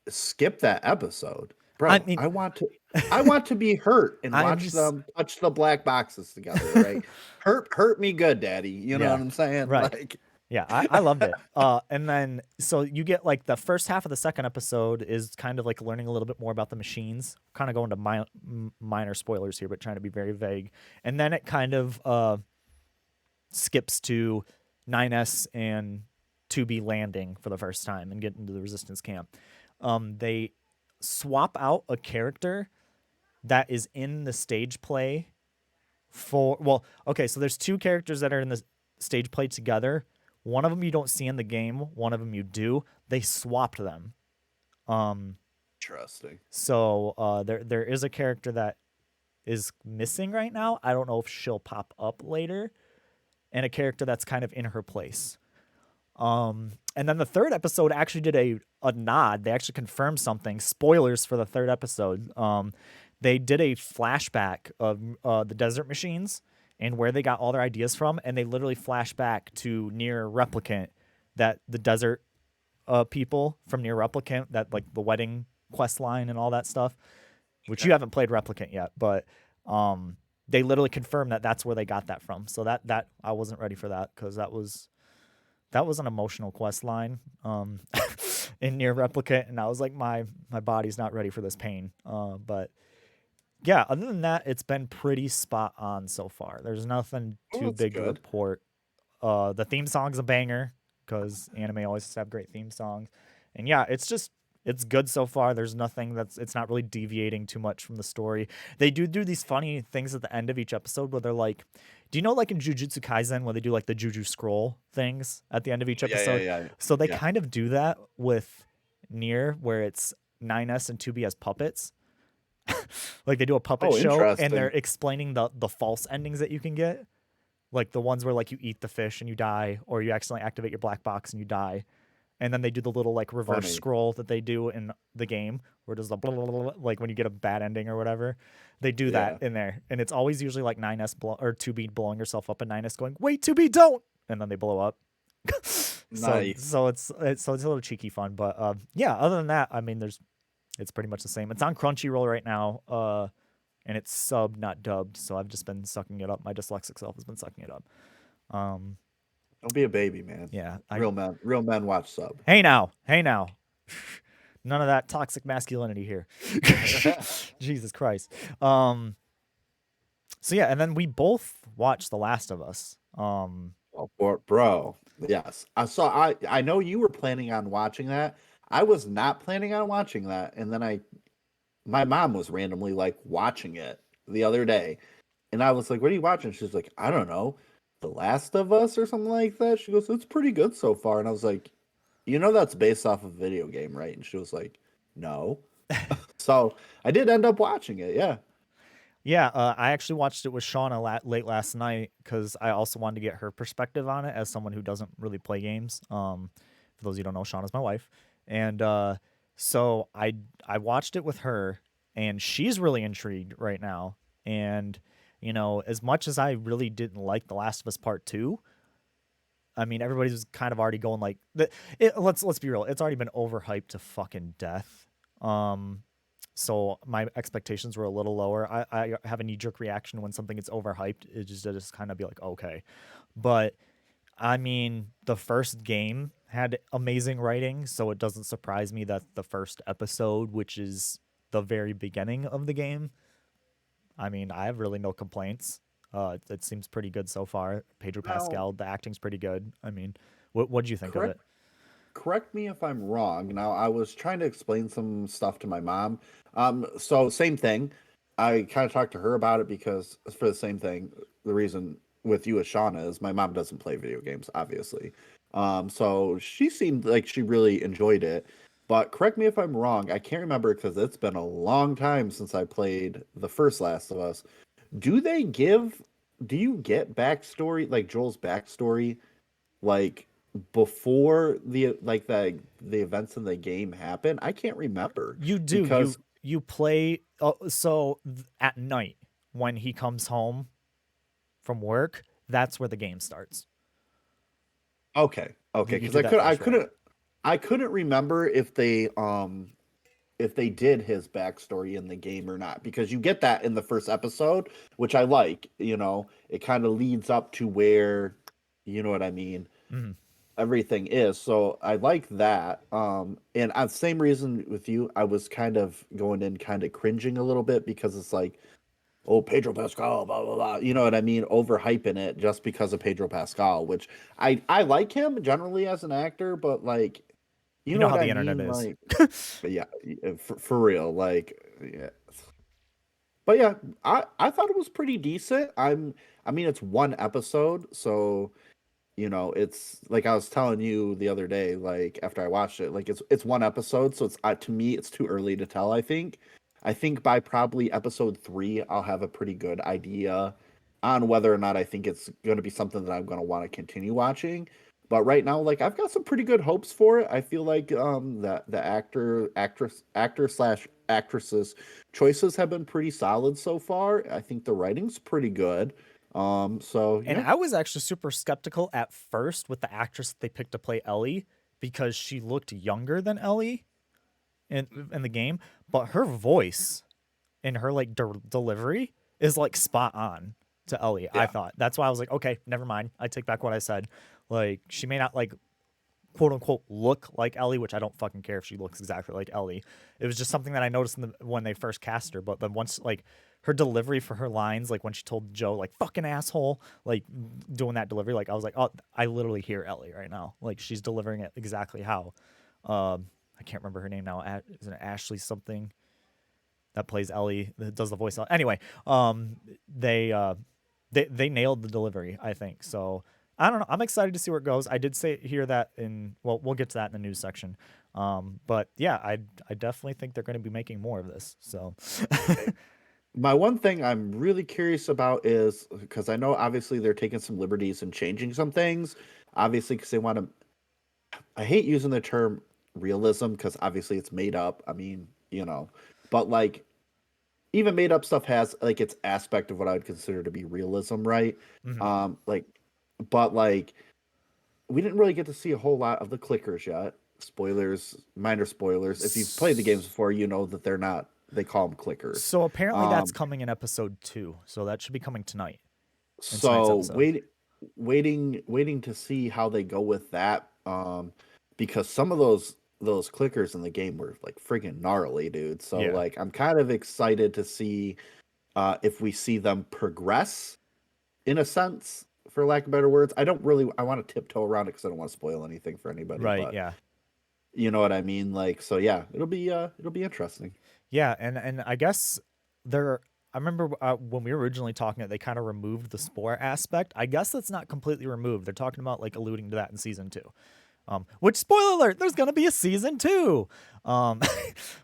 skip that episode, bro. I mean, I want to be hurt and I'm watch just them touch the black boxes together, right? Hurt me good, daddy. You know yeah, what I'm saying? right. Like, Yeah, I loved it. And then so you get like the first half of the second episode is kind of like learning a little bit more about the machines. Kind of going to minor spoilers here, but trying to be very vague. And then it kind of skips to 9S and 2B landing for the first time and get into the resistance camp. They swap out a character that is in the stage play okay, so there's 2 characters that are in the stage play together. One of them you don't see in the game, one of them you do. They swapped them. interesting. So there is a character that is missing right now. I don't know if she'll pop up later, and a character that's kind of in her place. And then the 3rd episode actually did a nod. They actually confirmed something. Spoilers for the 3rd episode. They did a flashback of the desert machines and where they got all their ideas from, and they literally flash back to Nier Replicant, that the desert people from Nier Replicant, that like the wedding quest line and all that stuff, which you haven't played Replicant yet, but they literally confirmed that that's where they got that from. So that I wasn't ready for that, because that was an emotional quest line in Nier Replicant, and I was like, my body's not ready for this pain. But yeah, other than that, it's been pretty spot on so far. There's nothing too big to report. The theme song's a banger, because anime always have great theme songs. And yeah, it's good so far. There's nothing it's not really deviating too much from the story. They do these funny things at the end of each episode where they're like, do you know like in Jujutsu Kaisen where they do like the Juju scroll things at the end of each episode? Yeah. So they kind of do that with Nier, where it's 9S and 2B as puppets. Like they do a puppet show, and they're explaining the false endings that you can get, like the ones where like you eat the fish and you die, or you accidentally activate your black box and you die. And then they do the little like reverse scroll that they do in the game, where it does the blah, blah, blah, blah, like when you get a bad ending or whatever. They do that in there, and it's always usually like 9S or 2B blowing herself up, and 9S going, "Wait, 2B, don't!" and then they blow up. Nice. So it's a little cheeky fun, but yeah. Other than that, I mean, it's pretty much the same. It's on Crunchyroll right now, and it's subbed, not dubbed. So I've just been sucking it up. My dyslexic self has been sucking it up. Don't be a baby, man. Yeah, real men watch sub. Hey now, None of that toxic masculinity here. Jesus Christ. Um, so yeah, and then we both watched The Last of Us. Oh, bro, yes. I know you were planning on watching that. I was not planning on watching that, and then I my mom was randomly like watching it the other day, and I was like, "What are you watching?" She's like, "I don't know, The Last of Us or something like that." She goes, "It's pretty good so far," and I was like, "You know that's based off of a video game, right?" And she was like, "No." So I did end up watching it. Yeah. Yeah, I actually watched it with Shauna late last night because I also wanted to get her perspective on it as someone who doesn't really play games. For those of you who don't know, Shauna's my wife, and so I watched it with her, and she's really intrigued right now. And as much as I really didn't like The Last of Us Part Two, I mean, everybody was kind of already going like, let's be real, it's already been overhyped to fucking death. Um, so my expectations were a little lower. I have a knee jerk reaction when something gets overhyped. It just kind of be like, okay. But I mean, the first game had amazing writing, so it doesn't surprise me that the first episode, which is the very beginning of the game, I mean, I have really no complaints. It seems pretty good so far. Pedro Now, Pascal, the acting's pretty good. I mean, what did you think of correct it? correct me if I'm wrong. Now, I was trying to explain some stuff to my mom. So same thing. I kind of talked to her about it because for the same thing, the reason with you as Shauna is my mom doesn't play video games, obviously. So she seemed like she really enjoyed it. But correct me if I'm wrong. I can't remember because it's been a long time since I played the first Last of Us. Do they give? Do you get backstory like Joel's backstory like before the events in the game happen? I can't remember You do because you play at night when he comes home from work. That's where the game starts. okay, You, okay, you because did that first, right? I couldn't remember if they did his backstory in the game or not because you get that in the first episode, which I like. It kind of leads up to where, you know what I mean, Mhm. everything is. So I like that. And on the same reason with you, I was kind of going in kind of cringing a little bit because it's like, oh, Pedro Pascal, blah blah blah. You know what I mean? Overhyping it just because of Pedro Pascal, which I like him generally as an actor, but like, you You know know what how I the internet mean? is. Like, but yeah, for real, like, yeah. But yeah, I thought it was pretty decent. I mean, it's one episode, so it's like I was telling you the other day, like after I watched it, like it's one episode, so it's to me it's too early to tell. I think by probably episode 3, I'll have a pretty good idea on whether or not I think it's going to be something that I'm going to want to continue watching. But right now, like I've got some pretty good hopes for it. I feel like the actor slash actresses choices have been pretty solid so far. I think the writing's pretty good. So And yeah. I was actually super skeptical at first with the actress that they picked to play Ellie because she looked younger than Ellie in the game, but her voice and her like delivery is like spot on to Ellie. I Yeah. thought that's why I was like, okay, never mind. I take back what I said. Like she may not like quote unquote look like Ellie, which I don't fucking care if she looks exactly like Ellie. It was just something that I noticed when they first cast her. But then once like her delivery for her lines, like when she told Joe like fucking asshole, like doing that delivery, like I was like, oh, I literally hear Ellie right now. Like she's delivering it exactly how. I can't remember her name now. Isn't it Ashley something that plays Ellie that does the voice? Anyway, they they nailed the delivery, I think. So I don't know. I'm excited to see where it goes. I did say hear that in well, we'll get to that in the news section. But yeah, I definitely think they're going to be making more of this. So My one thing I'm really curious about is because I know obviously they're taking some liberties and changing some things, obviously because they want to. I hate using the term realism because obviously it's made up. I mean, but like even made up stuff has like its aspect of what I would consider to be realism, right? mhm. Like, but like we didn't really get to see a whole lot of the clickers yet. Spoilers, minor spoilers. If you've played the games before, you know that they're not. They call them clickers. So apparently that's Um, coming in episode 2. So that should be coming tonight in tonight's So episode. waiting to see how they go with that. Because some of those those clickers in the game were like friggin' gnarly, dude. So Yeah. like I'm kind of excited to see if we see them progress in a sense, for lack of better words. I want to tiptoe around it because I don't want to spoil anything for anybody, Right. but Yeah. you know what I mean? Like, so yeah, it'll be interesting. Yeah. And I guess there. I remember when we were originally talking that they kind of removed the spore aspect. I guess that's not completely removed. They're talking about like alluding to that in season two. Which spoiler alert, there's gonna be a season two, um,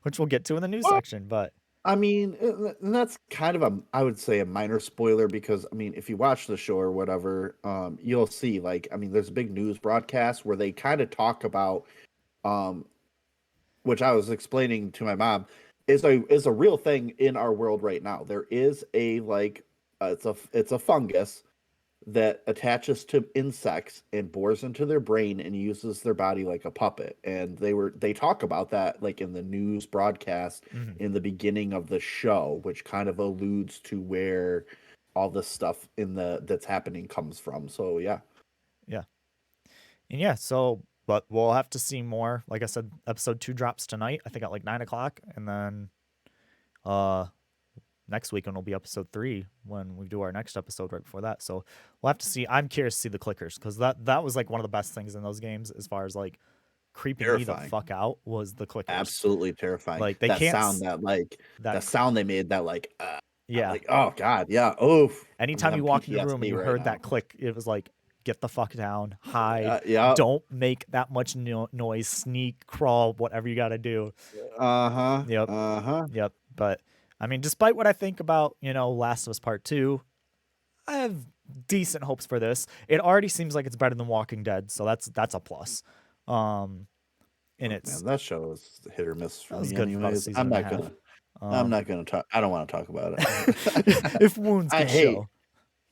which we'll get to in the news Well, section. But I mean, and that's kind of I would say a minor spoiler because I mean, if you watch the show or whatever, you'll see like, I mean, there's a big news broadcast where they kind of talk about, um, which I was explaining to my mom, is a real thing in our world right now. There is a like, it's a fungus that attaches to insects and bores into their brain and uses their body like a puppet. And they talk about that like in the news broadcast mhm, in the beginning of the show, which kind of alludes to where all this stuff in the that's happening comes from. So yeah. yeah, and yeah, so but we'll have to see more. Like I said, episode two drops tonight. I think at like 9 o'clock, and then uh next weekend will be episode three when we do our next episode right before that. So we'll have to see. I'm curious to see the clickers because that was like one of the best things in those games as far as like creeping me the Terrifying. fuck out was the clickers. Absolutely terrifying. Like they That can't sound that like that that sound they made that like yeah. like oh god, yeah. Oof. I'm Anytime you having walked in the room and PTSD you right heard now. that click, it was like, get the fuck down, hide, Yeah. don't make that much noise, sneak, crawl, whatever you got to do. Uh-huh. Yep, Uh-huh. yep. But I mean, despite what I think about, Last of Us Part 2, I have decent hopes for this. It already seems like it's better than Walking Dead, so that's a plus. Um, and Look, it's man, that show is hit or miss for that was me good for about a anyways. season and a half. I'm Um, not gonna talk I don't want to talk about it. if wounds I could hate show.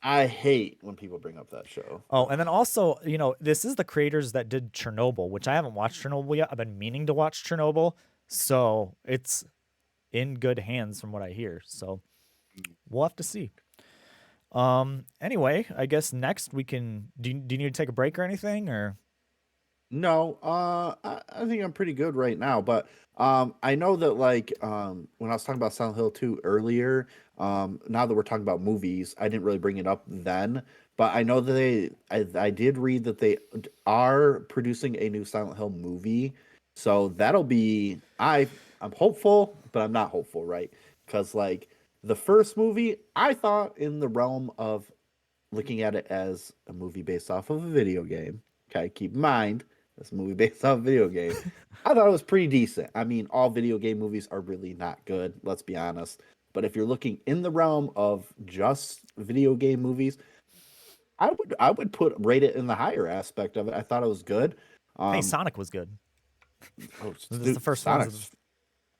I hate when people bring up that show. Oh, and then also, this is the creators that did Chernobyl, which I haven't watched Chernobyl yet. I've been meaning to watch Chernobyl, so it's in good hands from what I hear. So we'll have to see. Anyway, I guess next we can. Do you need to take a break or anything, or? No, I think I'm pretty good right now, but I know that like when I was talking about Silent Hill 2 earlier, now that we're talking about movies, I didn't really bring it up then, but I know that I did read that they are producing a new Silent Hill movie. So that'll be I'm hopeful, but I'm not hopeful, right? Because like the first movie, I thought in the realm of looking at it as a movie based off of a video game. Okay, keep in mind this movie based off a video game. I thought it was pretty decent. I mean, all video game movies are really not good, let's be honest. But if you're looking in the realm of just video game movies, I would put rate it in the higher aspect of it. I thought it was good. Hey, Um, Sonic was good. oh, This is the dude, first one.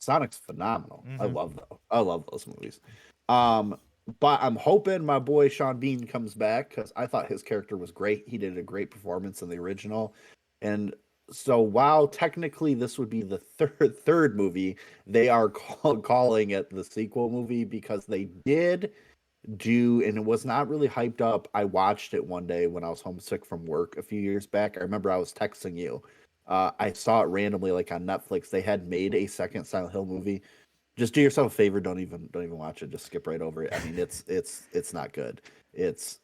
Sonic's phenomenal. Mm-hmm. I love those movies. Um, but I'm hoping my boy Sean Bean comes back because I thought his character was great. He did a great performance in the original, and so while technically this would be the third movie, they are calling it the sequel movie because they did do, and it was not really hyped up. I watched it one day when I was homesick from work a few years back. I remember I was texting you. I saw it randomly like on Netflix. They had made a second Silent Hill movie. Just do yourself a favor. Don't even watch it. Just skip right over it. I mean, it's not good. It's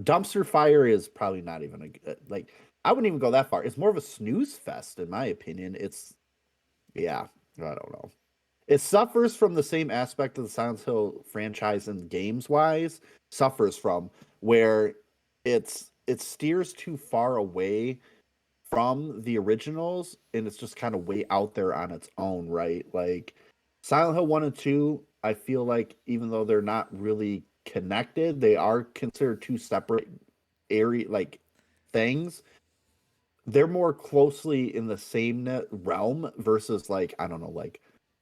dumpster fire is probably not even a good, like I wouldn't even go that far. It's more of a snooze fest in my opinion. It's yeah, I don't know. It suffers from the same aspect of the Silent Hill franchise and games wise suffers from where it steers too far away from the originals and it's just kind of way out there on its own, right? Like Silent Hill 1 and 2, I feel like even though they're not really connected, they are considered two separate area like things. They're more closely in the same realm versus like I don't know, like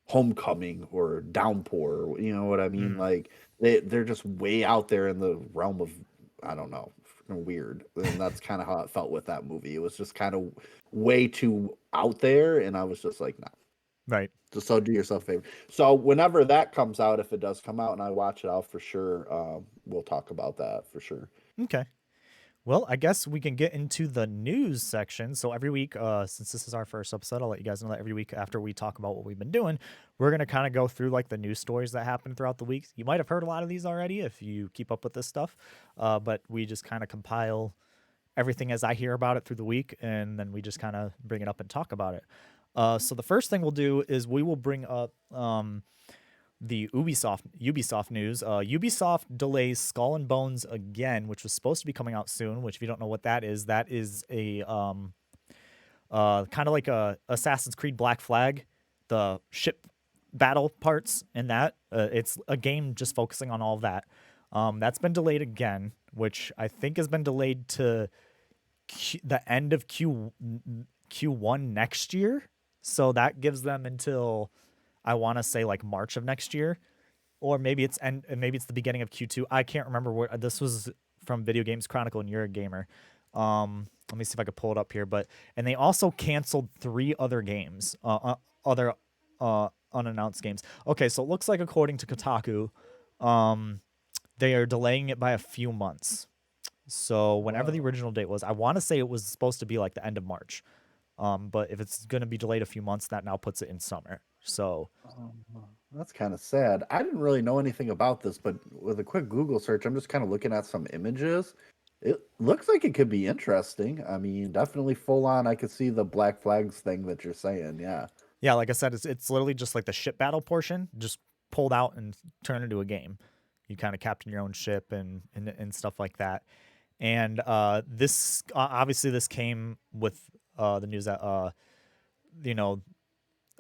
Homecoming or Downpour, you know what I mean? Mm, Like they're just way out there in the realm of I don't know, weird. And that's kind of how it felt with that movie. It was just kind of way too out there and I was just like, nah. right. Just so do yourself a favor. So whenever that comes out, if it does come out and I watch it, I'll for sure we'll talk about that for sure. Okay. Well, I guess we can get into the news section. So every week, since this is our first episode, I'll let you guys know that every week after we talk about what we've been doing, we're gonna kind of go through like the news stories that happen throughout the week. You might have heard a lot of these already if you keep up with this stuff, but we just kind of compile everything as I hear about it through the week, and then we just kind of bring it up and talk about it. So the first thing we'll do is we will bring up the Ubisoft news. Ubisoft delays Skull and Bones again, which was supposed to be coming out soon. Which, if you don't know what that is a kind of like a Assassin's Creed Black Flag, the ship battle parts in that. It's a game just focusing on all of that. That's been delayed again, which I think has been delayed to the end of Q1 next year. So that gives them until I want to say like March of next year, or maybe it's the beginning of Q2. I can't remember where this was from. Video Games Chronicle, and you're a gamer. Let me see if I could pull it up here. And they also canceled 3 other games, other unannounced games. Okay, so it looks like according to Kotaku, they are delaying it by a few months. So whenever the original date was, I want to say it was supposed to be like the end of March. But if it's going to be delayed a few months, that now puts it in summer. So That's kind of sad. I didn't really know anything about this, but with a quick Google search, I'm just kind of looking at some images. It looks like it could be interesting. I mean, definitely full on. I could see the Black Flags thing that you're saying. Yeah. yeah, like I said, it's literally just like the ship battle portion, just pulled out and turned into a game. You kind of captain your own ship and stuff like that. And this obviously this came with the news that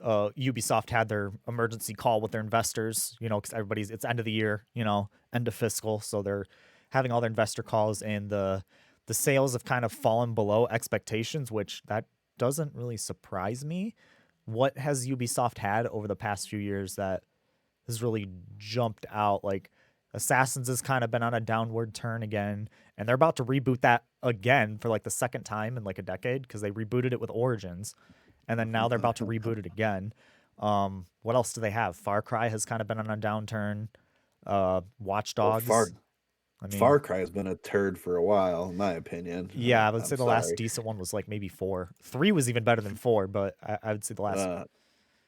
Ubisoft had their emergency call with their investors, because it's end of the year, end of fiscal, so they're having all their investor calls, and the sales have kind of fallen below expectations, which that doesn't really surprise me. What has Ubisoft had over the past few years that has really jumped out? Like Assassins has kind of been on a downward turn again, and they're about to reboot that again for like the second time in like a decade, because they rebooted it with Origins, and then now they're about to reboot it again. What else do they have? Far Cry has kind of been on a downturn. Watch Well, Dogs. I mean, Far Cry has been a turd for a while, in my opinion. yeah, I would I'm say the last sorry. decent one was like maybe 4. 3 was even better than 4, but I would say the last. Uh,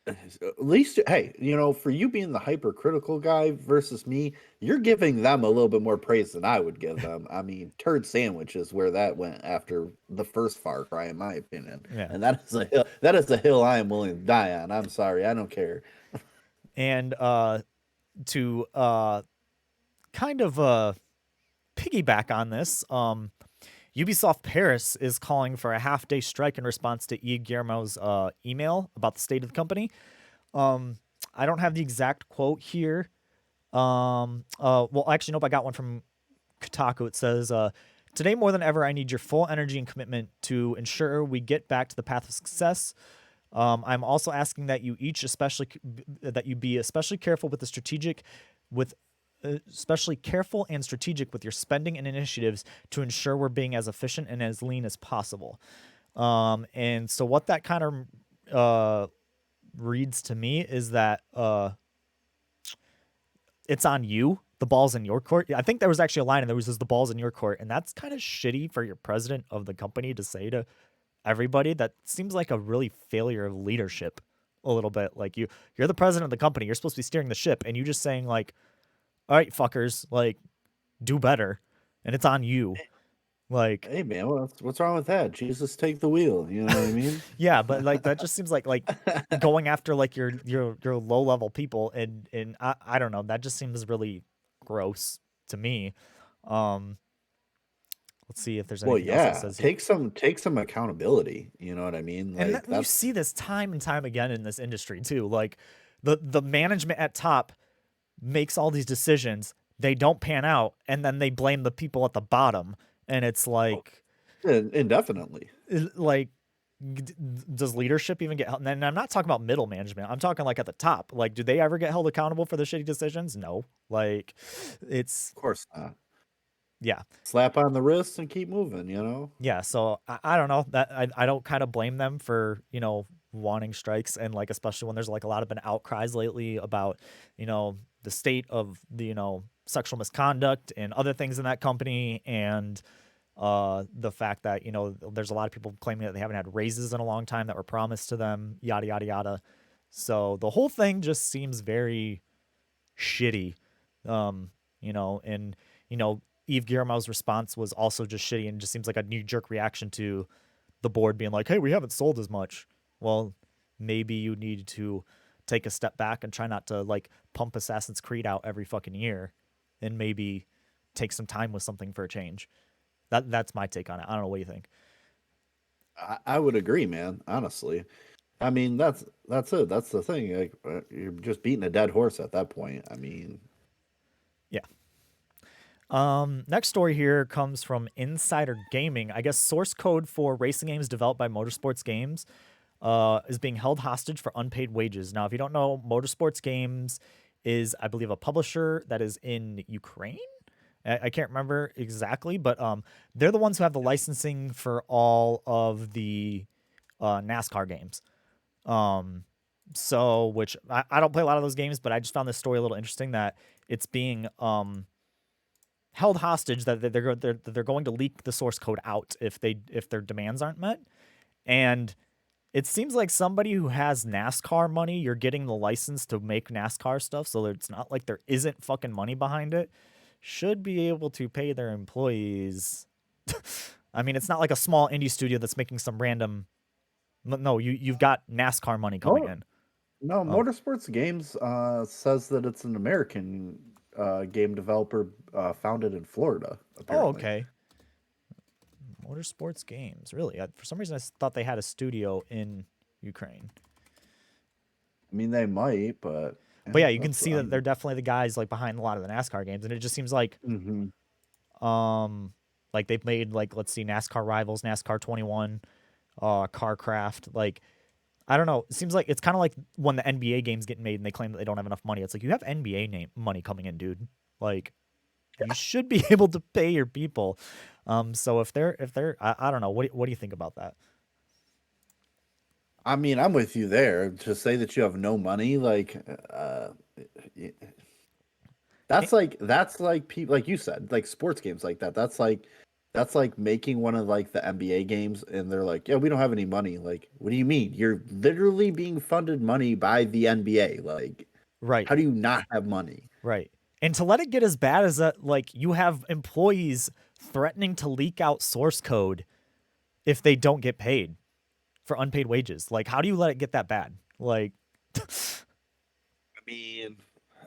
at least, hey, for you being the hypercritical guy versus me, you're giving them a little bit more praise than I would give them. I mean, turd sandwich is where that went after the first Far Cry, in my opinion, Yeah. and that is a hill. That is a hill I am willing to die on. I'm sorry, I don't care. And to kind of piggyback on this, Ubisoft Paris is calling for a half-day strike in response to E. Guillermo's email about the state of the company. I don't have the exact quote here. Well, actually, nope, I got one from Kotaku. It says, "Today more than ever, I need your full energy and commitment to ensure we get back to the path of success. I'm also asking that you each, be especially careful with especially careful and strategic with your spending and initiatives to ensure we're being as efficient and as lean as possible." And so what that kind of reads to me is that it's on you. The ball's in your court. I think there was actually a line, and there was just the ball's in your court, and that's kind of shitty for your president of the company to say to everybody. That seems like a really failure of leadership a little bit. Like you're the president of the company. You're supposed to be steering the ship, and you just saying like, all right, fuckers, like, do better, and it's on you. Like, Hey man, what's wrong with that? Jesus, take the wheel. You know what I mean? yeah, but like that just seems like going after like your low level people, and I don't know, that just seems really gross to me. Um, let's see if there's Well, anything else it yeah, says here. take some accountability. You know what I mean? And Like you that's see this time and time again in this industry too. Like the management at top makes all these decisions, they don't pan out, and then they blame the people at the bottom, and it's oh, like indefinitely. like does leadership even get held? And I'm not talking about middle management. I'm talking like at the top. Like, do they ever get held accountable for the shitty decisions? No. Like, it's Of course not. yeah, Slap on the wrist and keep moving. You know. yeah. So I don't know that I don't kind of blame them for wanting strikes, and like especially when there's like a lot of been outcries lately about the state of the sexual misconduct and other things in that company, and The fact that there's a lot of people claiming that they haven't had raises in a long time that were promised to them, yada yada yada. So the whole thing just seems very shitty. And Eve Guillermo's response was also just shitty and just seems like a knee jerk reaction to the board being like, "Hey, we haven't sold as much." Well, maybe you need to take a step back and try not to like pump Assassin's Creed out every fucking year, and maybe take some time with something for a change. That's my take on it. I don't know what you think. I would agree, man. Honestly, I mean that's it. That's the thing. Like you're just beating a dead horse at that point. I mean, Yeah. Next story here comes from Insider Gaming. I guess source code for racing games developed by Motorsports Games is being held hostage for unpaid wages. Now, if you don't know, Motorsports Games is, I believe, a publisher that is in Ukraine. I can't remember exactly, but they're the ones who have the licensing for all of the NASCAR games. So, which I don't play a lot of those games, but I just found this story a little interesting that it's being held hostage, that they're going to leak the source code out if their demands aren't met. And it seems like somebody who has NASCAR money, you're getting the license to make NASCAR stuff, so that it's not like there isn't fucking money behind it, should be able to pay their employees. I mean, it's not like a small indie studio that's making some random. No, you've got NASCAR money coming no, in. no. Oh, Motorsports Games says that it's an American game developer founded in Florida. oh, Apparently, okay. Motorsports Games, really? For some reason, I thought they had a studio in Ukraine. I mean they might, but But yeah, yeah, you can that's see that they're definitely the guys like behind a lot of the NASCAR games, and it just seems hmm um like they've made, like, let's see, NASCAR Rivals, NASCAR 21, CarCraft. Like, I don't know. It seems like it's kind of like when the NBA games get made and they claim that they don't have enough money. It's like, you have NBA money coming in, dude. Like, you should be able to pay your people. So if they're I don't know. What do you think about that? I mean, I'm with you there. To say that you have no money, like, y- Eh, that's like people like you said, like sports games like that. That's like making one of like the NBA games, and they're like, yeah, we don't have any money. Like, what do you mean? You're literally being funded money by the NBA. Like, right, how do you not have money? right. And to let it get as bad as that, like, you have employees threatening to leak out source code if they don't get paid for unpaid wages. Like, how do you let it get that bad? Like, I mean,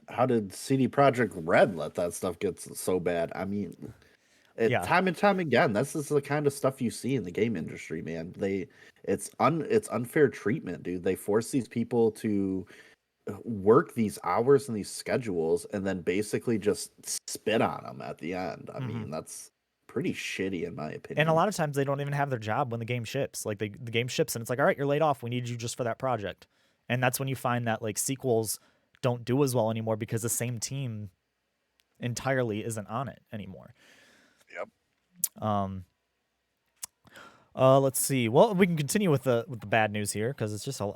how did CD Project Red let that stuff get so bad? I mean, yeah. time and time again, this is the kind of stuff you see in the game industry, man. It's unfair treatment, dude. They force these people to work these hours and these schedules, and then basically just spit on them at the end. I hmm mean, that's pretty shitty in my And a opinion. lot of times they don't even have their job when the game ships. Like, the game ships and it's like, all right, you're laid off. We need you just for that project. And that's when you find that like sequels don't do as well anymore because the same team entirely isn't on it anymore. Yep. Um, let's see. Well, we can continue with the bad news here because it's just a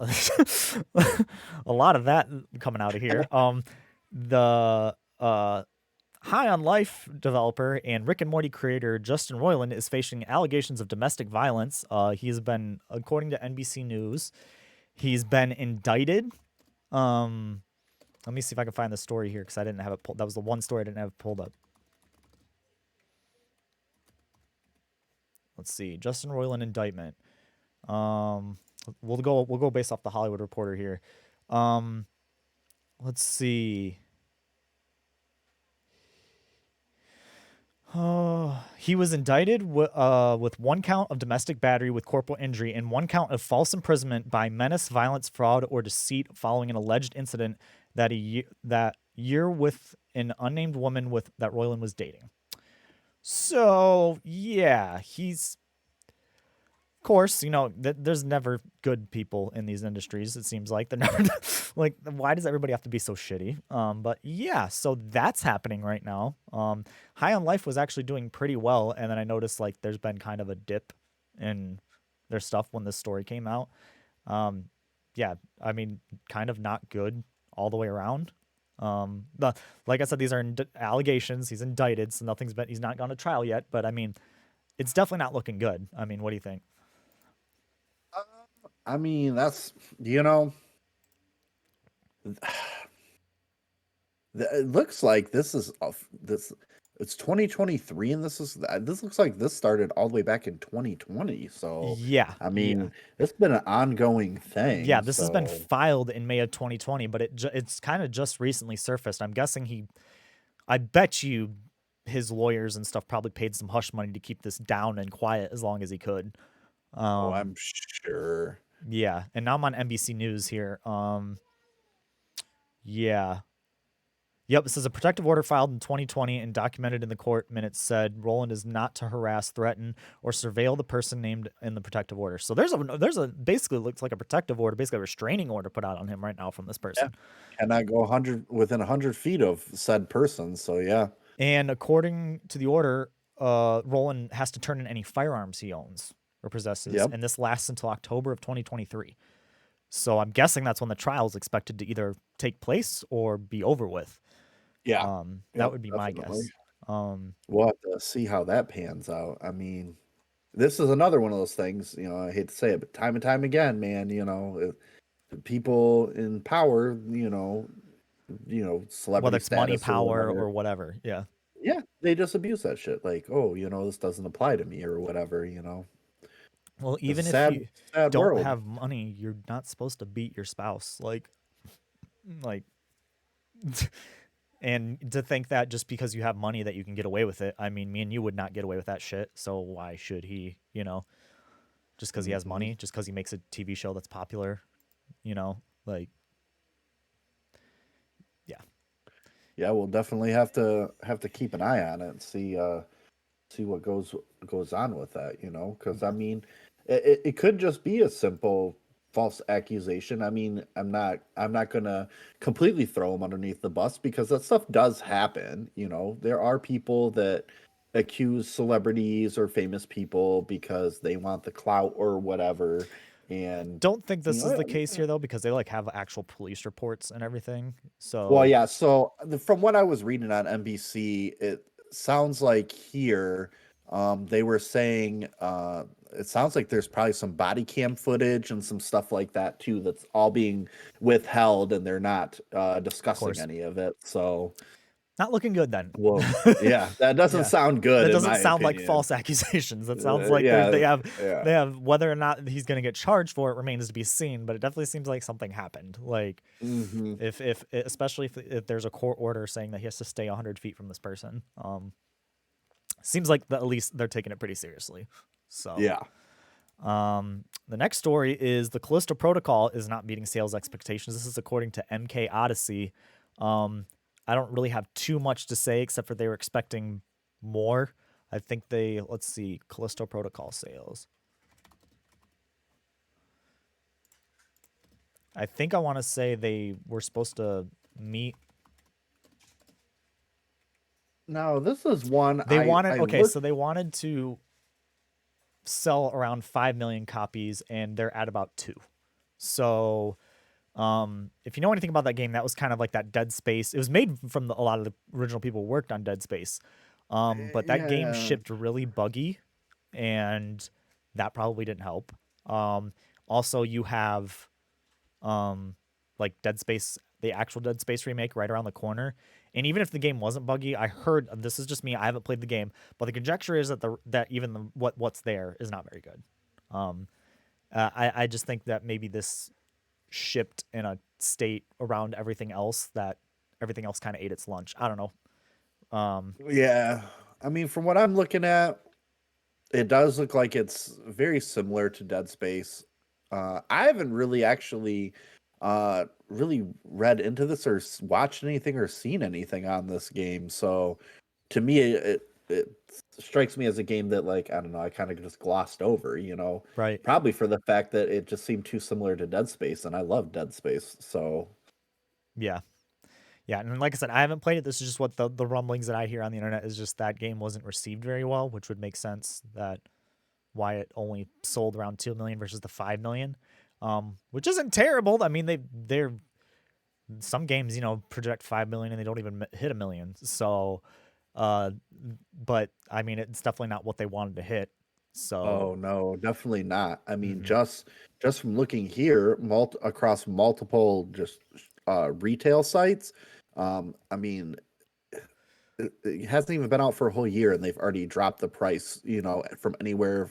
lot of that coming out of here. The High on Life developer and Rick and Morty creator Justin Roiland is facing allegations of domestic violence. He's been, according to NBC News, he's been indicted. Um, Let me see if I can find the story here because I didn't have it pulled. That was the one story I didn't have pulled up. Let's see, Justin Roiland indictment. Um, we'll go based off the Hollywood Reporter here. Um, let's see. Oh, he was indicted with one count of domestic battery with corporal injury and one count of false imprisonment by menace, violence, fraud, or deceit following an alleged incident that year with an unnamed woman with that Royland was dating. So yeah, he's, of course, there's never good people in these industries. It seems like they're never like, why does everybody have to be so shitty? But yeah, so that's happening right now. High on Life was actually doing pretty well, and then I noticed like there's been kind of a dip in their stuff when this story came out. Um, yeah, I mean, kind of not good all the way around. The Like I said, these are allegations. He's indicted, so he's not gone to trial yet. But I mean, it's definitely not looking good. I mean, what do you think? I mean, that's you know, it looks like this is this. It's 2023, and this looks like this started all the way back in 2020. So, Yeah, I yeah. mean, it's been an ongoing Yeah, thing. this has been So, filed in May of 2020, but it's kind of just recently surfaced. I'm guessing I bet you his lawyers and stuff probably paid some hush money to keep this down and quiet as long as he could. oh, Um, I'm sure. yeah, and now I'm on NBC News here. Yeah. Yep, it says a protective order filed in 2020 and documented in the court minutes said Roland is not to harass, threaten, or surveil the person named in the protective order. So there's a basically looks like a protective order, basically a restraining order put out on him right now from this Yeah, person. cannot go 100 within 100 feet of said person. So, yeah, And according to the order, Roland has to turn in any firearms he owns or possesses, yep, and this lasts until October of 2023. So I'm guessing that's when the trial is expected to either take place or be over with. yeah, That yep, would be my definitely. guess. Um, We'll have to see how that pans out. I mean, this is another one of those things. I hate to say it, but time and time again, man. People in power. whether Celebrity it's money, status or power, whatever. or whatever. Yeah. Yeah, they just abuse that shit. Like, oh, this doesn't apply to me or whatever. Well, It's a even if sad, you sad don't world. have money, you're not supposed to beat your spouse. Like, and to think that just because you have money that you can get away with it. I mean, me and you would not get away with that shit. So why should he? Just because he has Hmm. money, just because he makes a TV show that's popular. You know, like, yeah. Yeah, we'll definitely have to keep an eye on it and see what goes on with that. Because I Yeah. mean, it could just be a simple false accusation. I mean, I'm not gonna completely throw him underneath the bus because that stuff does happen. There are people that accuse celebrities or famous people because they want the clout or whatever, and Don't think you this is the case know. here though, because they like have actual police reports and everything. Well, So yeah. So from what I was reading on NBC, it sounds like here they were saying it sounds like there's probably some body cam footage and some stuff like that too. That's all being withheld, and they're not of discussing course, any of it. So, not looking good then. well, yeah, that doesn't Yeah. sound good That in doesn't my sound like opinion. false accusations. That sounds like Yeah, yeah. they have whether or not he's going to get charged for it remains to be seen, but it definitely seems like something happened. Like Hmm. if especially if there's a court order saying that he has to stay 100 feet from this person. Seems like at least they're taking it pretty seriously. So, Yeah. the next story is the Callisto Protocol is not meeting sales expectations. This is according to MK Odyssey. Um, I don't really have too much to say except for they were expecting more. I think let's see, Callisto Protocol sales. I think I want to say they were supposed to meet. Now this is one They wanted, I okay, looked. so they wanted to sell around 5 million copies and they're at about 2. So, if you know anything about that game, that was kind of like that Dead Space. It was made from a lot of the original people who worked on Dead Space. But that game Yeah. shipped really buggy, and that probably didn't help. Also, you have like Dead Space, the actual Dead Space remake right around the corner. And even if the game wasn't buggy, I heard this is just me. I haven't played the game, but the conjecture is that even what's there is not very good. Um, I just think that maybe this shipped in a state around everything else that everything else kind of ate its lunch. I don't know. Um, Yeah. I mean, from what I'm looking at, it does look like it's very similar to Dead Space. I haven't really actually really read into this or watched anything or seen anything on this game. So to me, it strikes me as a game that, like, I don't know, I kind of just glossed over. right. Probably for the fact that it just seemed too similar to Dead Space, and I love Dead Space. So Yeah. Yeah. And like I said, I haven't played it. This is just what the rumblings that I hear on the internet is just that game wasn't received very well, which would make sense that why it only sold around 2 million versus the 5 million. Which isn't terrible. I mean, they're some games, project 5 million and they don't even hit a million. So, uh, but I mean, it's definitely not what they wanted to hit. So, Oh no, definitely not. I mean, mhm, just from looking here, across multiple just retail sites, I mean, it hasn't even been out for a whole year, and they've already dropped the price. From anywhere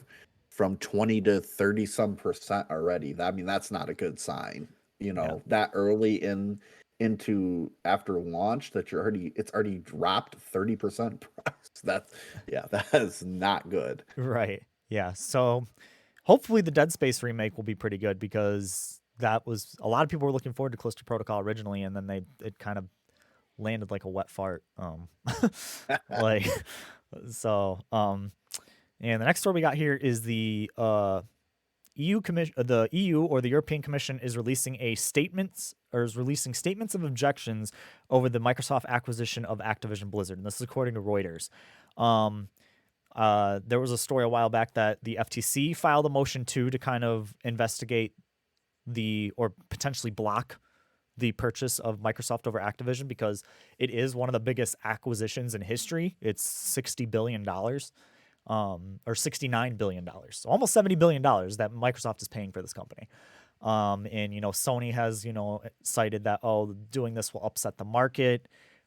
from 20 to 30 some percent already. I mean, that's not a good sign. yeah, That early into after launch that it's already dropped 30% price. That's yeah, that is not good. right, yeah. So hopefully the Dead Space remake will be pretty good because that was a lot of people were looking forward to Callisto Protocol originally, and then it kind of landed like a wet fart. Like so. And the next story we got here is the EU or the European Commission is releasing statements of objections over the Microsoft acquisition of Activision Blizzard, and this is according to Reuters. Um, there was a story a while back that the FTC filed a motion to kind of investigate or potentially block the purchase of Microsoft over Activision because it is one of the biggest acquisitions in history. It's $60 billion, or $69 billion, so almost $70 billion that Microsoft is paying for this company. And Sony has cited that doing this will upset the market.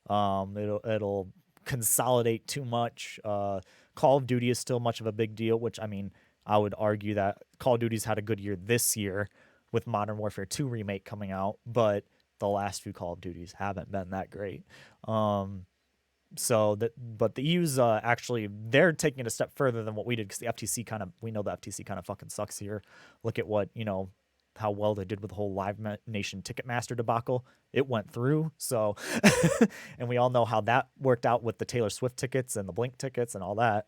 It'll consolidate too much. Call of Duty is still much of a big deal, which I mean I would argue that Call of Duty's had a good year this year with Modern Warfare 2 remake coming out, but the last few Call of Duties haven't been that great. Um, but the EU's actually they're taking it a step further than what we did because the FTC we know the FTC kind of fucking sucks here. Look at what how well they did with the whole Live Nation Ticketmaster debacle. It went through, so and we all know how that worked out with the Taylor Swift tickets and the Blink tickets and all that.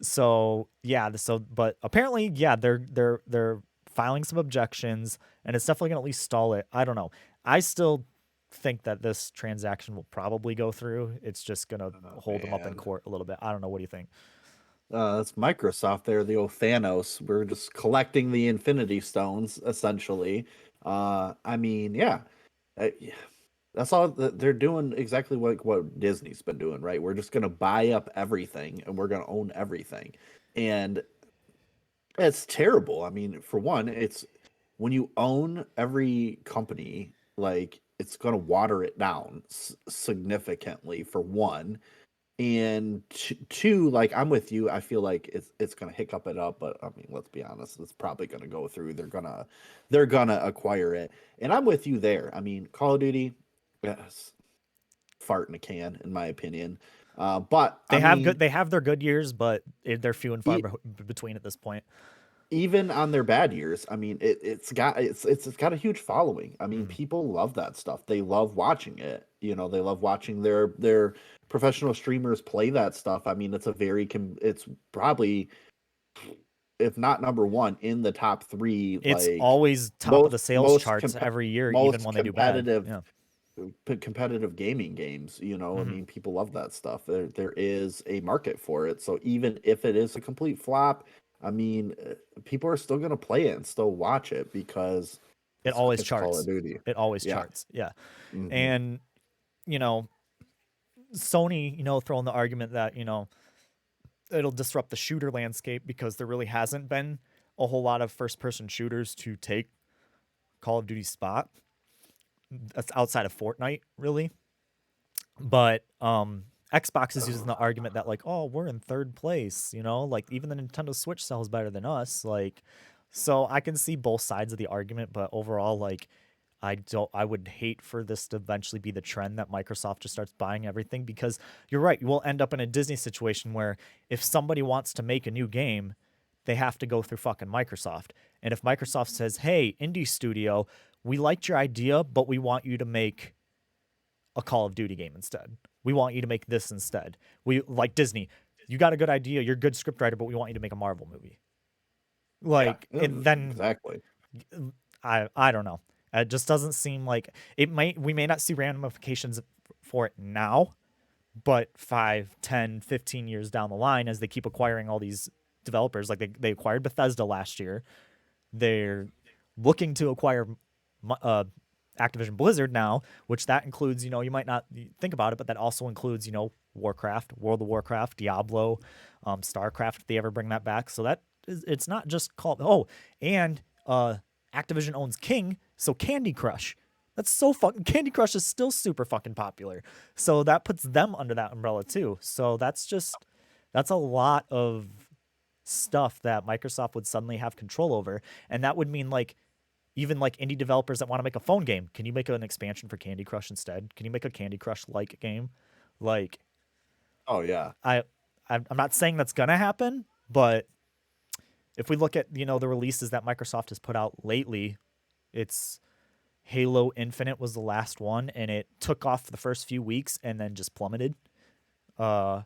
So yeah, but apparently yeah, they're filing some objections, and it's definitely gonna at least stall it. I don't know. I still think that this transaction will probably go through. It's just gonna Oh hold them up in man. court a little bit. I don't know. What do you think? That's Microsoft. They're the old Thanos. We're just collecting the Infinity Stones, essentially. I mean, yeah, yeah, that's all. They're doing exactly what Disney's been doing, right? We're just gonna buy up everything, and we're gonna own everything, and it's terrible. I mean, for one, it's when you own every company, like it's gonna water it down significantly. For one, and two, like I'm with you. I feel like it's gonna hiccup it up, but I mean, let's be honest, it's probably gonna go through. They're gonna acquire it, and I'm with you there. I mean, Call of Duty, yes, fart in a can, in my opinion. But I mean, They have their good years, but they're few and far e- between at this point. even on their bad years, I mean, it's got a huge following. I mean, Mm. people love that stuff. They love watching it. They love watching their professional streamers play that stuff. I mean, it's probably, if not number one, in the top three, It's like always top of the most sales most charts every year, even most when they do bad. Yeah. competitive gaming games. I Hmm. mean, people love that stuff. There is a market for it. So even if it is a complete flop, I mean, people are still going to play it and still watch it because It always it's Call of charts. Duty. It always Yeah. charts. Yeah. Hmm. And you know, Sony, throwing the argument that, it'll disrupt the shooter landscape because there really hasn't been a whole lot of first person shooters to take Call of Duty's spot. That's outside of Fortnite, really. But Xbox is using the argument that like, oh, we're in third place, like even the Nintendo Switch sells better than us. Like, so I can see both sides of the argument, but overall, like, I would hate for this to eventually be the trend that Microsoft just starts buying everything because you're right, we'll end up in a Disney situation where if somebody wants to make a new game, they have to go through fucking Microsoft. And if Microsoft says, "Hey, indie studio, we liked your idea, but we want you to make a Call of Duty game instead. We want you to make this instead." We like Disney. You got a good idea, you're a good scriptwriter, but we want you to make a Marvel movie. Yeah. Like, and then Exactly. I don't know. It just doesn't seem like we may not see ramifications for it now, but 5, 10, 15 years down the line as they keep acquiring all these developers, like they acquired Bethesda last year. They're looking to acquire Activision Blizzard now, which that includes, you might not think about it, but that also includes, Warcraft, World of Warcraft, Diablo, StarCraft, if they ever bring that back. So that is, it's not just called, oh, and Activision owns King, so Candy Crush. That's so fucking, Candy Crush is still super fucking popular. So that puts them under that umbrella too. So that's a lot of stuff that Microsoft would suddenly have control over. And that would mean like, even like indie developers that want to make a phone game, can you make an expansion for Candy Crush instead? Can you make a Candy Crush like game? Like, Oh yeah. I, I'm not saying that's gonna happen, but if we look at the releases that Microsoft has put out lately, it's Halo Infinite was the last one, and it took off for the first few weeks and then just plummeted, uh,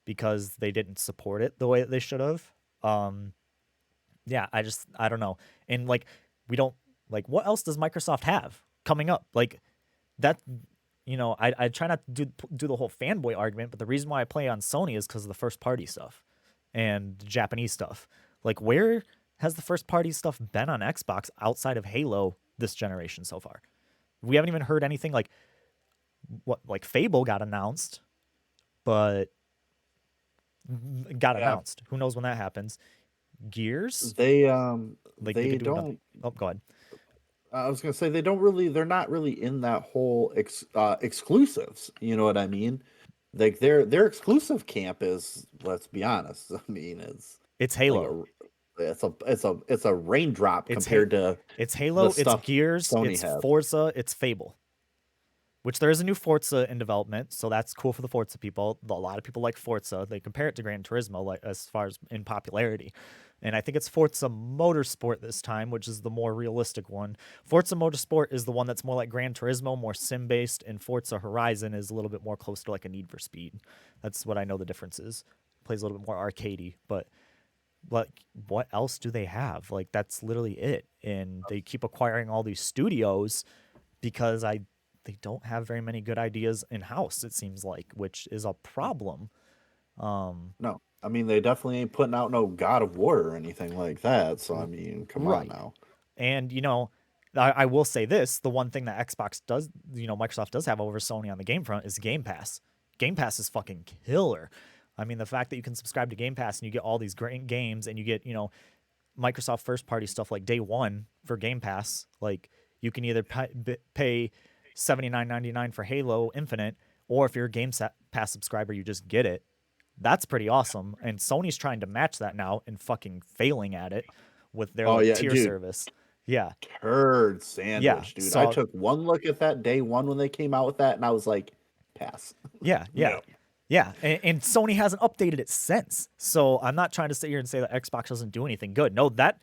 because they didn't support it the way that they should have. Um, yeah, I don't know, and like we don't like what else does Microsoft have coming up like that. I try not to do the whole fanboy argument, but the reason why I play on Sony is because of the first party stuff and the Japanese stuff. Like, where has the first party stuff been on Xbox outside of Halo this generation so far? We haven't even heard anything like like Fable got announced, but got Yeah. announced. Who knows when that happens? Gears, like they They could do another. don't. Oh, go ahead. I was gonna say they don't really. They're not really in that whole exclusives. You know what I mean? Like their exclusive camp is. Let's be honest. I mean, It's like Halo. a it's a raindrop It's compared to it's the Halo. It's stuff Gears. Sony It's have. Forza. It's Fable. Which there is a new Forza in development, so that's cool for the Forza people. A lot of people like Forza. They compare it to Gran Turismo, like as far as in popularity. And I think it's Forza Motorsport this time, which is the more realistic one. Forza Motorsport is the one that's more like Gran Turismo, more sim based, and Forza Horizon is a little bit more close to like a Need for Speed. That's what I know the difference is. Plays a little bit more arcadey, but like what else do they have? Like that's literally it. And they keep acquiring all these studios because I they don't have very many good ideas in house. It seems like, which is a problem. Um, No, I mean they definitely ain't putting out no God of War or anything like that. So I r- mean, come on right. now. And I will say this: the one thing that Xbox does, Microsoft does have over Sony on the game front is Game Pass. Game Pass is fucking killer. I mean, the fact that you can subscribe to Game Pass and you get all these great games and you get Microsoft first party stuff like day one for Game Pass. Like you can either pay $79.99 for Halo Infinite, or if you're a Pass subscriber, you just get it. That's pretty awesome. And Sony's trying to match that now and fucking failing at it with their Oh like yeah, tier dude, service. Yeah. turd Yeah. sandwich, dude. I So took one look at that day one when they came out with that, and I was like, pass. yeah, yeah. No. Yeah, and Sony hasn't updated it since. So I'm not trying to sit here and say that Xbox doesn't do anything good. No, that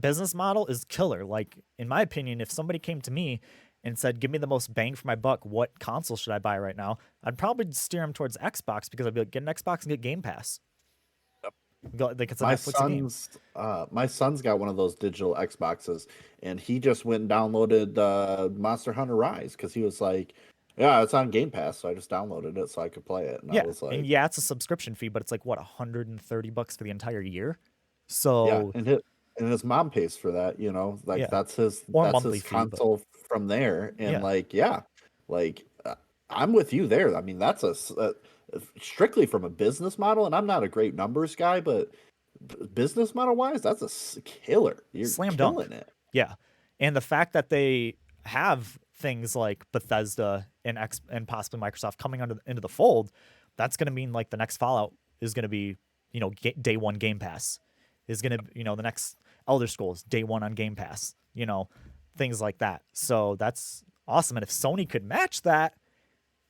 business model is killer. Like in my opinion, if somebody came to me and said, "Give me the most bang for my buck. What console should I buy right now?" I'd probably steer them towards Xbox because I'd be like, "Get an Xbox and get Game Pass. Go, like it's a My Netflix of games." son's got one of those digital Xboxes, and he just went and downloaded Monster Hunter Rise because he was like, "Yeah, it's on Game Pass," so I just downloaded it so I could play it, and I Yeah, was and like, yeah, it's a subscription fee, but it's like what $130 for the entire year. "Yeah," So and his mom pays for that, like yeah, that's his or that's monthly his fee, but console from there, and yeah, like, yeah, like I'm with you there. I mean, that's strictly from a business model, and I'm not a great numbers guy, but business model wise, that's killer. You're slam dunk. killing it. Yeah, and the fact that they have things like Bethesda and and possibly Microsoft coming into the fold, that's going to mean like the next Fallout is going to be day one Game Pass, is going to the next Elder Scrolls day one on Game Pass, things like that. So that's awesome, and if Sony could match that,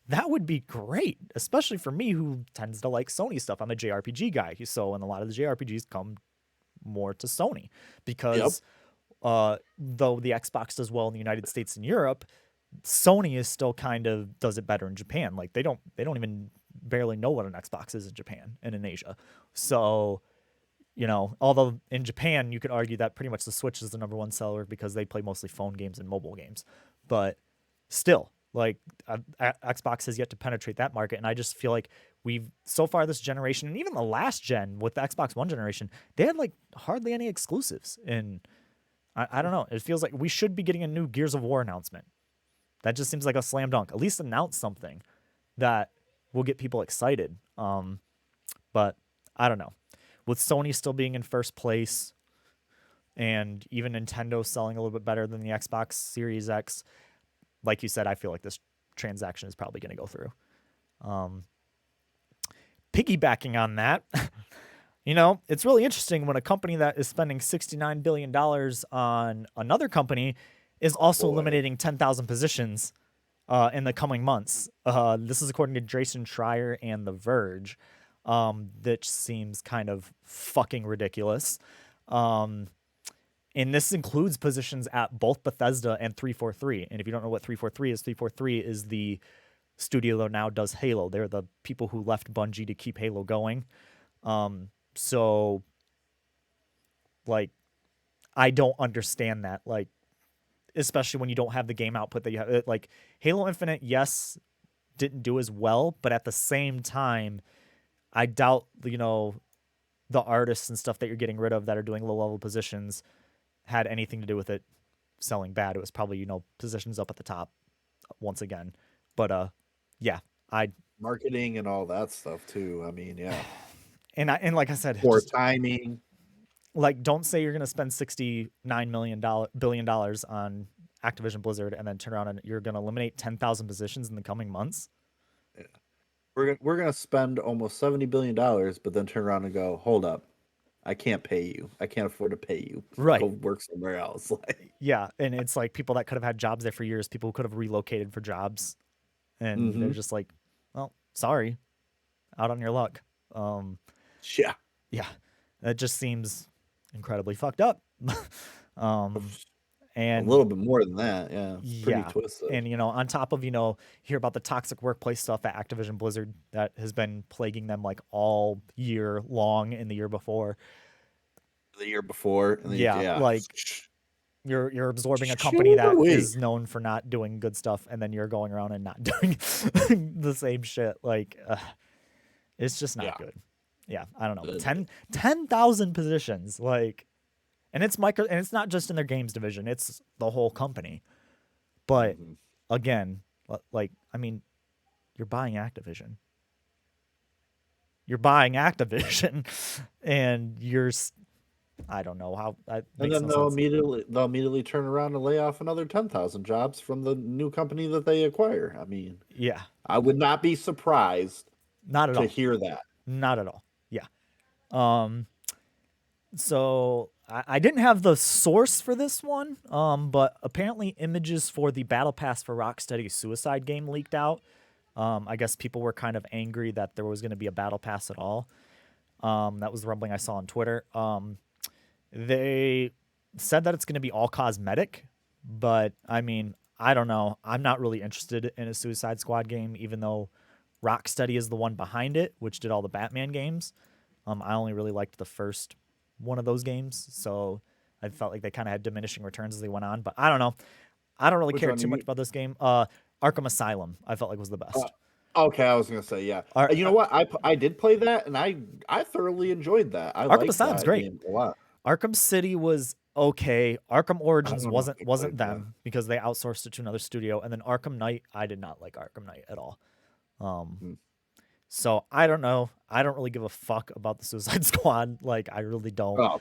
that would be great, especially for me who tends to like Sony stuff. I'm a JRPG guy, so and a lot of the JRPGs come more to Sony Yep. because though the Xbox does well in the United States and Europe, Sony is still kind of does it better in Japan. Like they don't even barely know what an Xbox is in Japan and in Asia. So, although in Japan you could argue that pretty much the Switch is the number one seller because they play mostly phone games and mobile games. But still, like Xbox has yet to penetrate that market, and I just feel like we've so far this generation and even the last gen with the Xbox One generation, they had like hardly any exclusives, and I don't know. It feels like we should be getting a new Gears of War announcement That just seems like a slam dunk. At least announce something that will get people excited. But I don't know. With Sony still being in first place and even Nintendo selling a little bit better than the Xbox Series X, like you said, I feel like this transaction is probably going to go through. Um, Piggybacking on that, it's really interesting when a company that is spending $69 billion on another company is also Boy. eliminating 10,000 positions in the coming months. This is according to Jason Schreier and The Verge, that seems kind of fucking ridiculous. And this includes positions at both Bethesda and 343. And if you don't know what 343 is, 343 is the studio that now does Halo. They're the people who left Bungie to keep Halo going. So, like, I don't understand that. Like, especially when you don't have the game output that you have. Like, Halo Infinite, yes, didn't do as well, but at the same time, I doubt, the artists and stuff that you're getting rid of that are doing low level positions had anything to do with it selling bad. It was probably, positions up at the top once again. But yeah, I Marketing and all that stuff too. I mean, yeah. and like I said, Poor just timing. like don't say you're gonna spend $69 billion on Activision Blizzard and then turn around and you're gonna eliminate 10,000 positions in the coming months. Yeah. We're gonna spend almost $70 billion, but then turn around and go, hold up, I can't pay you. I can't afford to pay you. Go Right. work somewhere else. Like, Yeah. And it's like people that could have had jobs there for years, people who could have relocated for jobs. And they're mm-hmm. just like, well, sorry, out on your luck. Yeah. Yeah. That just seems incredibly fucked up. um, A and little bit more than that. Yeah. It's pretty yeah. twisted. And, on top of, hear about the toxic workplace stuff at Activision Blizzard that has been plaguing them like all year long and the year before. The year before. And then, Yeah. yeah. Like you're absorbing a company that Shoo-wee. is known for not doing good stuff. And then you're going around and not doing the same shit. Like, it's just not Yeah. good. Yeah. I don't know. 10,000 positions. Like, and it's not just in their games division, it's the whole company. But Mhm. again, like, I mean, you're buying Activision. You're buying Activision, and I don't know how that And makes then no sense. they'll immediately turn around and lay off another 10,000 jobs from the new company that they acquire. I mean, Yeah, I would not be surprised not at to all. hear that. Not at all. Yeah. Um. So I didn't have the source for this one. But apparently images for the Battle Pass for Rocksteady's Suicide game leaked out. I guess people were kind of angry that there was going to be a Battle Pass at all. That was the rumbling I saw on Twitter. They said that it's going to be all cosmetic, but I mean, I don't know. I'm not really interested in a Suicide Squad game, even though Rocksteady is the one behind it, which did all the Batman games. I only really liked the first one of those games, so I felt like they kind of had diminishing returns as they went on. But I don't know. I don't really Which care one too do much you? about this game. Arkham Asylum, I felt like was the Uh, best. okay, I was gonna say yeah. Ar- You know what? I did play that, and I thoroughly enjoyed that. I Arkham liked Asylum's that great. game a lot. Arkham City was okay. Arkham I Origins don't know if I wasn't played that. them because they outsourced it to another studio, and then Arkham Knight, I did not like Arkham Knight at all. Um, Hmm. so I don't know. I don't really give a fuck about the Suicide Squad. Like I really don't. Oh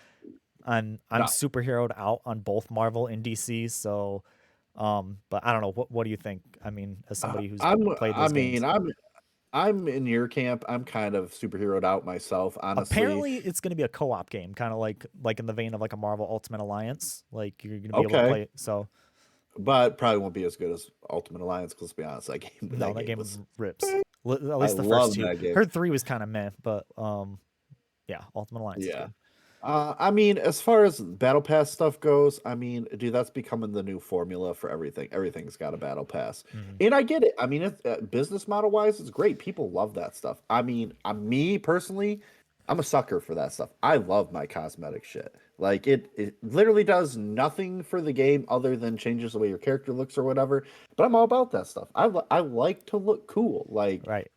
I'm no, superheroed out on both Marvel and DC. So, but I don't know. What do you think? I mean, as somebody who's I'm. played I those mean, games, I'm in your camp. I'm kind of superheroed out myself, honestly. apparently it's going to be a co-op game, kind of like in the vein of like a Marvel Ultimate Alliance. Like you're going to be able to Okay, play it. So but probably won't be as good as Ultimate Alliance. Because let's be honest, no, that that game game was. rips. At I least the first love two. that game. Heard 3 was kind of meh, but yeah, Ultimate Alliance is Yeah. good. I mean, as far as battle pass stuff goes, I mean, dude, that's becoming the new formula for everything. Everything's got a battle pass, Hmm. and I get it. I mean, business model wise, it's great. People love that stuff. I mean, me personally, I'm a sucker for that stuff. I love my cosmetic shit. Like it literally does nothing for the game other than changes the way your character looks or whatever. But I'm all about that stuff. I like to look cool. Like, Right.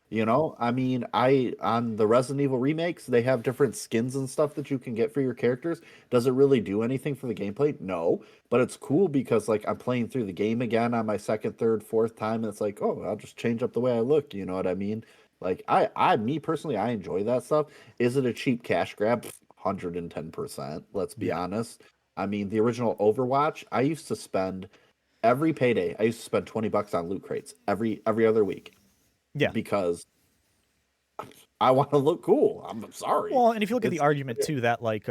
I mean, I on the Resident Evil remakes, they have different skins and stuff that you can get for your characters. Does it really do anything for the gameplay? No, but it's cool because like I'm playing through the game again on my second, third, fourth time, and it's like, oh, I'll just change up the way I look. You know what I mean? Like me personally, I enjoy that stuff. Is it a cheap cash grab? 110%. Let's be Yeah. honest. I mean, the original Overwatch, I used to spend every payday. I used to spend $20 on loot crates every other week Yeah. because I want to look cool. I'm sorry. Well, and if you look at the It's argument too, that like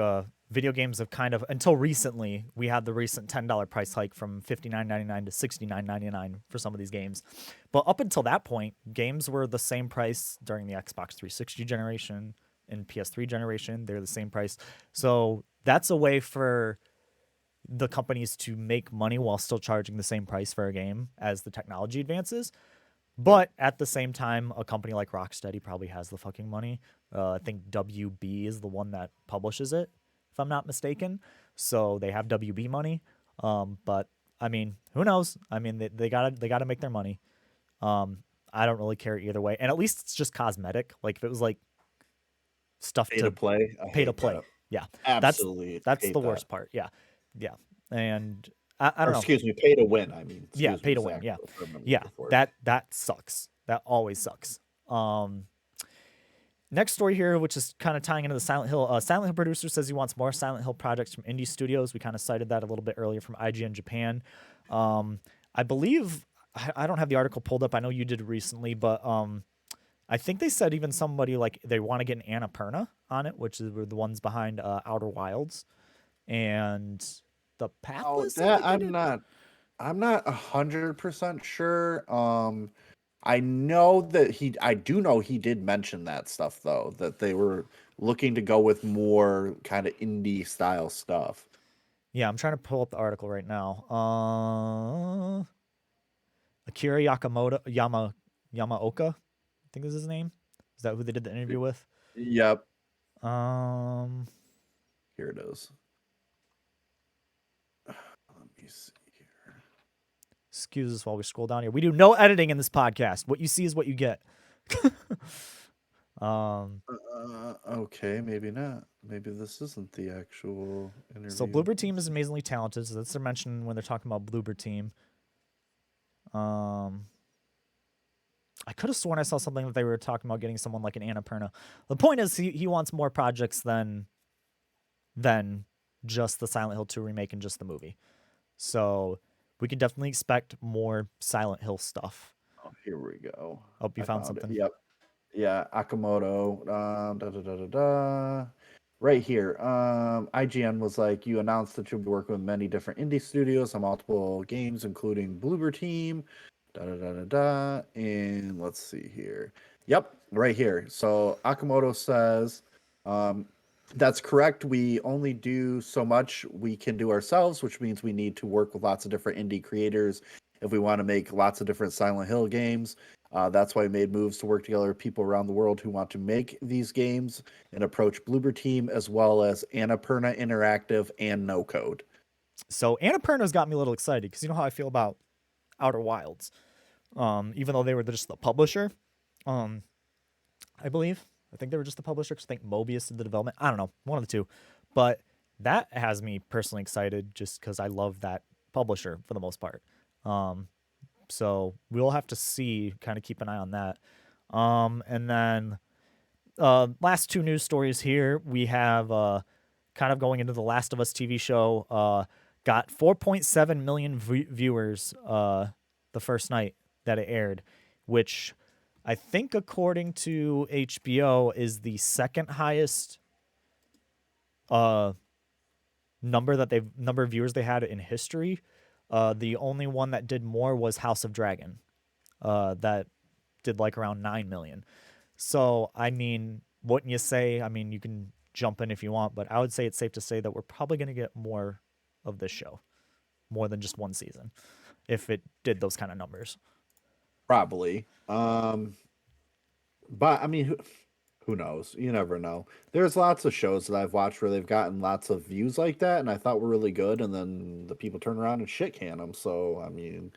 video games have kind of until recently, we had the recent $10 price hike from $59.99 to $69.99 for some of these games. But up until that point, games were the same price during the Xbox 360 generation and PS3 generation. They're the same price. So that's a way for the companies to make money while still charging the same price for a game as the technology advances. yep. But at the same time, a company like Rocksteady probably has the fucking money. I think WB is the one that publishes it, if I'm not mistaken. So they have WB money. But I mean, who knows? I mean, they gotta make their money. Um, I don't really care either way. And at least it's just cosmetic. Like if it was like stuff Pay to to play. I pay to hate play, that. yeah, that's Absolutely that's hate the that. worst part. Yeah, yeah. And I Or don't know. excuse me, pay to win. I mean, Yeah, excuse pay me, to win. Zach. Yeah, That's what I'm yeah. looking for. That sucks. That always sucks. Um, Next story here, which is kind of tying into the Silent Hill. Silent Hill producer says he wants more Silent Hill projects from indie studios. We kind of cited that a little bit earlier from IGN Japan. I believe I don't have the article pulled up. I know you did recently, but I think they said even somebody like they want to get an Annapurna on it, which is were the ones behind Outer Wilds and the Oh, Pathless. I that think they did. I'm not 100% sure. I do know he did mention that stuff though, that they were looking to go with more kind of indie style stuff. Yeah, I'm trying to pull up the article right now. Akira Yamaoka, I think is his name. Is that who they did the interview with? Yep, Um, here it is. Let me see here. Excuse us while we scroll down here. We do no editing in this podcast. What you see is what you get. um, Okay, maybe not. Maybe this isn't the actual so interview. Bloober Team Let's is see. amazingly talented. So that's their mention when they're talking about Bloober Team. Um, I could have sworn I saw something that they were talking about getting someone like an Annapurna. The point is, he wants more projects than just the Silent Hill 2 remake and just the movie. So we can definitely expect more Silent Hill stuff. Oh, here we go. Hope you I found found it. something. Yep. Yeah, Akamoto. Da, da, da, da, da. Right here. IGN was like, you announced that you'll be working with many different indie studios on multiple games, including Bloober Team. Da da da da da. And let's see here. Yep, right here. So Akamoto says, um, that's correct. We only do so much we can do ourselves, which means we need to work with lots of different indie creators if we want to make lots of different Silent Hill games. That's why we made moves to work together with people around the world who want to make these games and approach Bloober Team as well as Annapurna Interactive and No Code. So Annapurna's got me a little excited because you know how I feel about Outer Wilds. Even though they were just the publisher, um, I believe. I think they were just the publisher because I think Mobius did the development. I don't know, one of the two. But that has me personally excited just because I love that publisher for the most part. Um, so we'll have to see, kind of keep an eye on that. And then last two news stories here. We have kind of going into the Last of Us TV show. Got 4.7 million viewers the first night that it aired, which I think, according to HBO, is the second highest uh, number of viewers they had in history. The only one that did more was House of Dragon, that did like around 9 million. So I mean, wouldn't you say? I mean, you can jump in if you want, but I would say it's safe to say that we're probably going to get more of this show, more than just one season, if it did those kind of numbers. Probably. But I mean, Who knows? You never know. There's lots of shows that I've watched where they've gotten lots of views like that, and I thought were really good, and then the people turn around and shit can them. So I mean,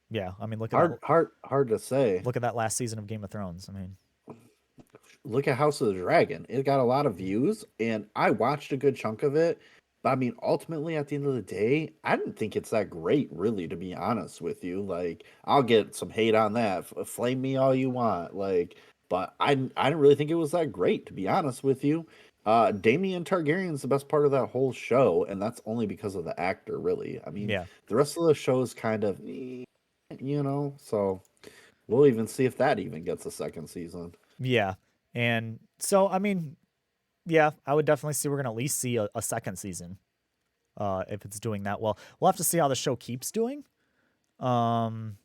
Yeah, I mean, hard to say. look at that last season of Game of Thrones. I mean, Look at House of the Dragon. It got a lot of views, and I watched a good chunk of it. But I mean, ultimately, at the end of the day, I didn't think it's that great, really, to be honest with you. Like, I'll get some hate on that. Flame me all you want. Like, but I didn't really think it was that great, to be honest with you. Damien Targaryen's the best part of that whole show, and that's only because of the actor, really. I mean, yeah, the rest of the show is kind of, so we'll even see if that even gets a second season. yeah, and so I mean, yeah, I would definitely see we're gonna at least see a second season. If it's doing that well, we'll have to see how the show keeps doing. Um,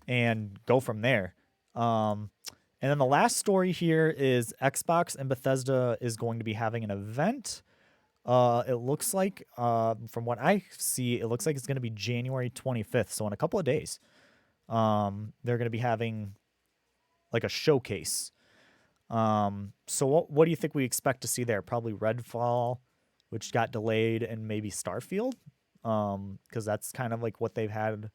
and go from there. Um, and then the last story here is Xbox and Bethesda is going to be having an event. It looks like, from what I see, it looks like it's going to be January 25th. So in a couple of days, they're going to be having like a showcase. So what do you think we expect to see there? Probably Redfall, which got delayed, and maybe Starfield, because that's kind of like what they've had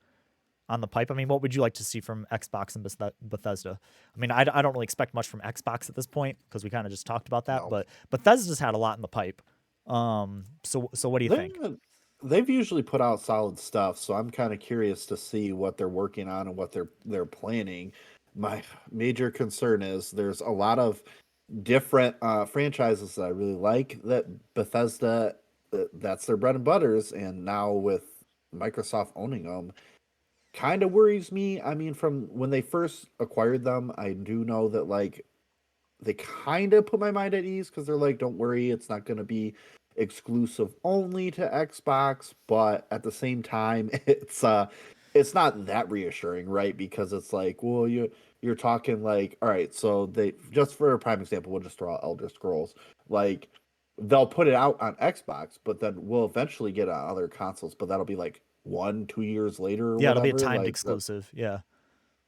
on the pipe. I mean, what would you like to see from Xbox and Bethesda? I mean, I don't really expect much from Xbox at this point because we kind of just talked about that, No. but Bethesda's had a lot in the pipe. So what do you They think? they've usually put out solid stuff, so I'm kind of curious to see what they're working on and what they're planning. My major concern is there's a lot of different franchises that I really like that Bethesda that's their bread and butters, and now with Microsoft owning them, kind of worries me. I mean, from when they first acquired them, I do know that like they kind of put my mind at ease because they're like, don't worry, it's not going to be exclusive only to Xbox, but at the same time, it's not that reassuring, right? Because it's like, well, you're talking like, all right, so they just for a prime example, we'll just throw out Elder Scrolls, like they'll put it out on Xbox, but then we'll eventually get it on other consoles, but that'll be like 1, 2 years later or Yeah, it'll be a whatever, timed like that, exclusive. Yeah.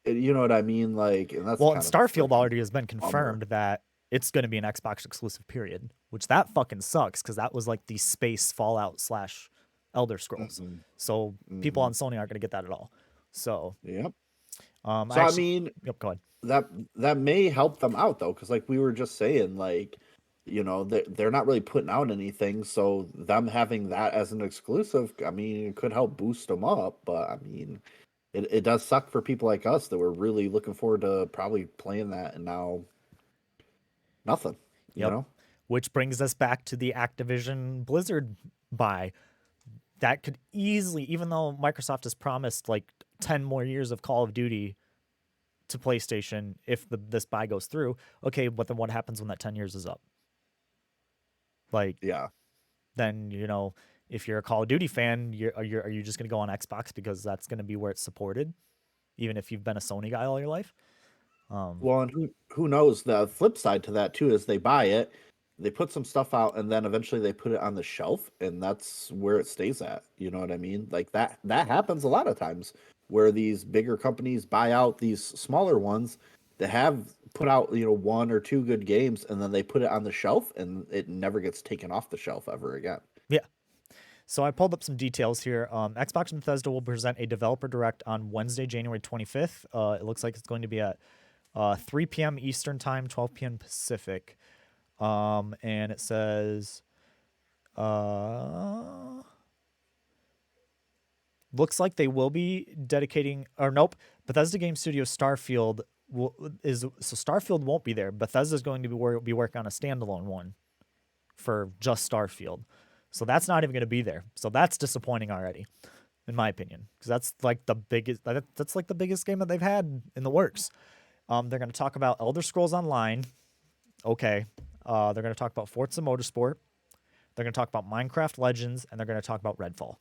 you know what I mean? Like, and that's Well, and kind of a Starfield freaking already has been bummer. confirmed that it's going to be an Xbox exclusive period, which that fucking sucks because that was like the space Fallout slash Elder Scrolls. Hmm. So people Hmm. on Sony aren't going to get that at all. So, Yep. I So I actually, mean, yep, go ahead. that that may help them out though, because like we were just saying, like they're not really putting out anything, so them having that as an exclusive, I mean, it could help boost them up. But I mean, it does suck for people like us that were really looking forward to probably playing that, and now nothing. You Yep. know? Which brings us back to the Activision Blizzard buy. That could easily, even though Microsoft has promised like 10 more years of Call of Duty to PlayStation if this buy goes through, okay, but then what happens when that 10 years is up? Like, Yeah. then, if you're a Call of Duty fan, are you just going to go on Xbox because that's going to be where it's supported, even if you've been a Sony guy all your life? Um, Well, and who knows? The flip side to that too is they buy it, they put some stuff out, and then eventually they put it on the shelf, and that's where it stays at. You know what I mean? Like that happens a lot of times where these bigger companies buy out these smaller ones that have put out 1 or 2 good games, and then they put it on the shelf, and it never gets taken off the shelf ever again. yeah. So I pulled up some details here. Xbox and Bethesda will present a developer direct on Wednesday, January 25th. It looks like it's going to be at 3 p.m. Eastern Time, 12 p.m. Pacific. And it says, uh, looks like they will be dedicating, or nope, Bethesda Game Studio Starfield so Starfield won't be there. Bethesda's going to be working on a standalone one for just Starfield. So that's not even going to be there. So that's disappointing already, in my opinion, because that's like the biggest game that they've had in the works. They're going to talk about Elder Scrolls Online. Okay. They're going to talk about Forza Motorsport. They're going to talk about Minecraft Legends, and they're going to talk about Redfall,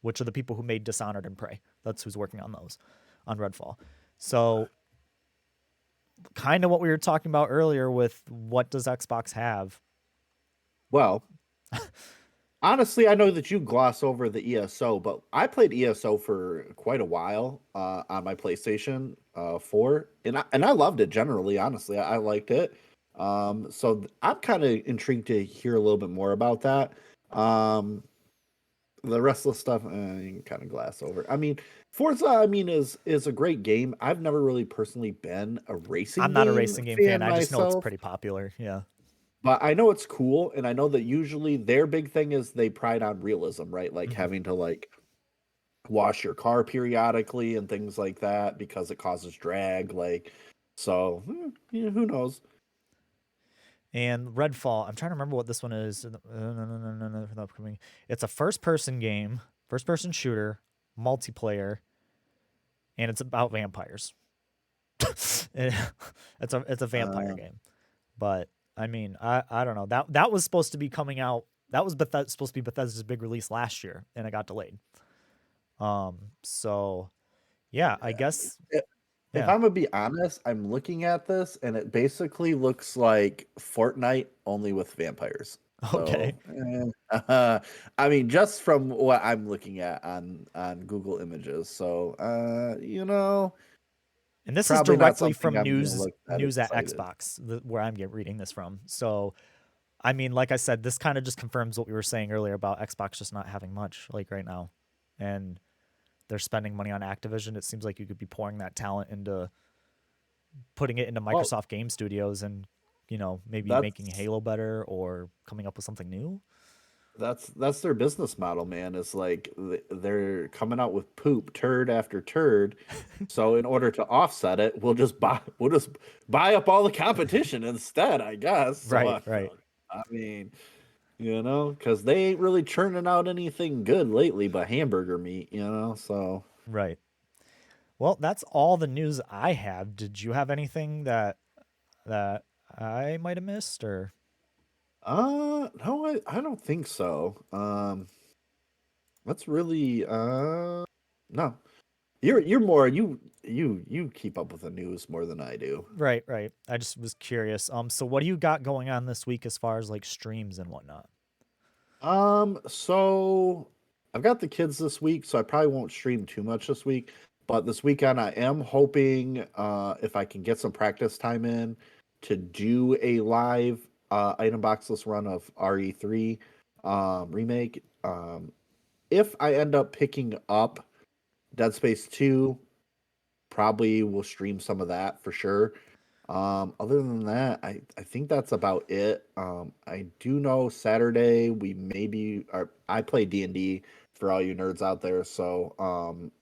which are the people who made Dishonored and Prey. That's who's working on those, on Redfall. So kind of what we were talking about earlier with what does Xbox have? Well, Honestly, I know that you gloss over the ESO, but I played ESO for quite a while on my PlayStation 4, and I loved it generally. Honestly, I liked it. I'm kind of intrigued to hear a little bit more about that. Um, the rest of the stuff you can kind of glass over. I mean, Forza, I mean, is a great game. I've never really personally been a racing I'm not a game racing game fan. fan I just know it's myself. pretty popular. Yeah. But I know it's cool, and I know that usually their big thing is they pride on realism, right? Like Hmm. having to like wash your car periodically and things like that because it causes drag. Like, so yeah, who knows? And Redfall, I'm trying to remember what this one is. No, for the upcoming. It's a first-person game, first-person shooter, multiplayer, and it's about vampires. It's a vampire Uh, game, but I mean, I don't know. That was supposed to be coming out. That was supposed to be Bethesda's big release last year, and it got delayed. So yeah, I guess i- if yeah. I'm gonna be honest, I'm looking at this and it basically looks like Fortnite only with vampires. Okay. So, I mean, just from what I'm looking at on Google Images, so And this is probably not directly something from I'm gonna news look that news at excited. Xbox, where I'm reading this from. So I mean, like I said, this kind of just confirms what we were saying earlier about Xbox just not having much like right now, and they're spending money on Activision. It seems like you could be pouring that talent into putting it into Well, Microsoft Game Studios and maybe making that's Halo better or coming up with something new. that's their business model, man. Is like they're coming out with poop turd after turd. So in order to offset it, we'll just buy up all the competition instead, I guess. So Right, right, I mean, because they ain't really churning out anything good lately, but hamburger meat, So right. Well, that's all the news I have. Did you have anything that I might have missed or no, I don't think so. That's really no. You're more you keep up with the news more than I do. right, right. I just was curious. So what do you got going on this week as far as like streams and whatnot? So I've got the kids this week, so I probably won't stream too much this week. But this weekend, I am hoping, if I can get some practice time in, to do a live item boxless run of RE3 remake. If I end up picking up Dead Space 2, probably will stream some of that for sure. Other than that, I think that's about it. I do know Saturday we maybe are I play D&D for all you nerds out there. So,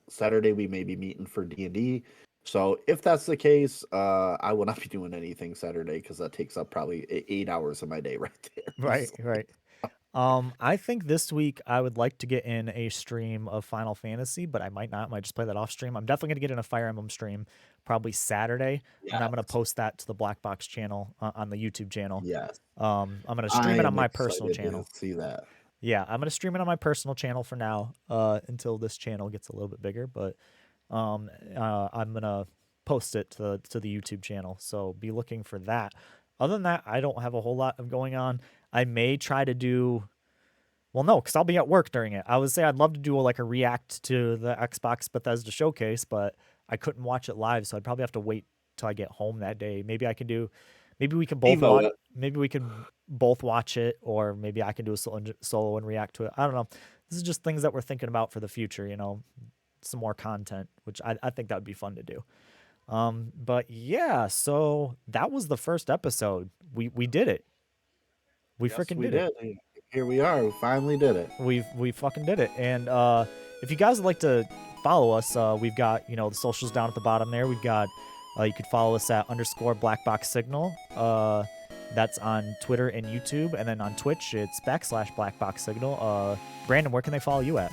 Saturday we may be meeting for D&D. So if that's the case, I will not be doing anything Saturday because that takes up probably 8 hours of my day right there. Right, right. I think this week I would like to get in a stream of Final Fantasy, but I might not. I might just play that off stream. I'm definitely gonna get in a Fire Emblem stream probably Saturday, and I'm gonna Yes, post that to the Black Box channel on the YouTube channel. yes. I'm gonna I stream it on am my personal excited to channel. see that. Yeah, I'm gonna stream it on my personal channel for now, until this channel gets a little bit bigger. But I'm gonna post it to the YouTube channel, so be looking for that. Other than that, I don't have a whole lot of going on. I may try to do well, no, because I'll be at work during it. I would say I'd love to do like a react to the Xbox Bethesda showcase, but I couldn't watch it live, so I'd probably have to wait till I get home that day. Maybe we can both Evo watch. it. Maybe we can both watch it, or maybe I can do a solo and react to it. I don't know. This is just things that we're thinking about for the future. Some more content, which I think that would be fun to do. But yeah, so that was the first episode. We did it. We Yes, freaking we did it. did. Here we are. We finally did it. We fucking did it. And if you guys would like to follow us, we've got the socials down at the bottom there. We've got you could follow us at _blackboxsignal. That's on Twitter and YouTube, and then on Twitch it's /blackboxsignal. Brandon, where can they follow you at?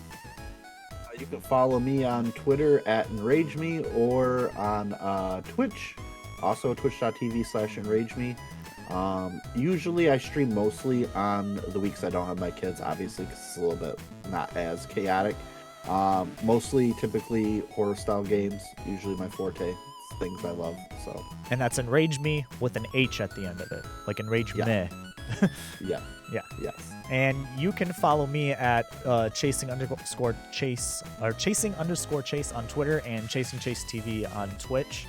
You can follow me on Twitter at EnrageMe or on Twitch, also twitch.tv/EnrageMe. Usually I stream mostly on the weeks I don't have my kids, obviously, because it's a little bit not as chaotic. Mostly, typically, horror style games, usually my forte. It's things I love, so. And that's Enrage Me with an H at the end of it, like Enrage Yeah. Me. Yeah. Yeah. Yes. And you can follow me at chasing_chase or chasing_chase on Twitter and chasing chase TV on Twitch.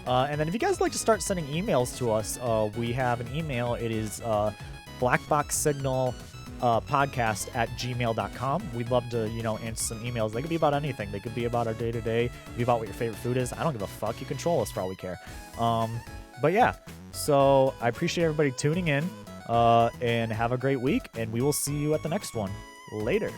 And then if you guys like to start sending emails to us, we have an email. It is blackboxsignal podcast@gmail.com. We'd love to, answer some emails. They could be about anything. They could be about our day-to-day, be about what your favorite food is. I don't give a fuck. You control us for all we care. But yeah, so I appreciate everybody tuning in, and have a great week, and we will see you at the next one. Later.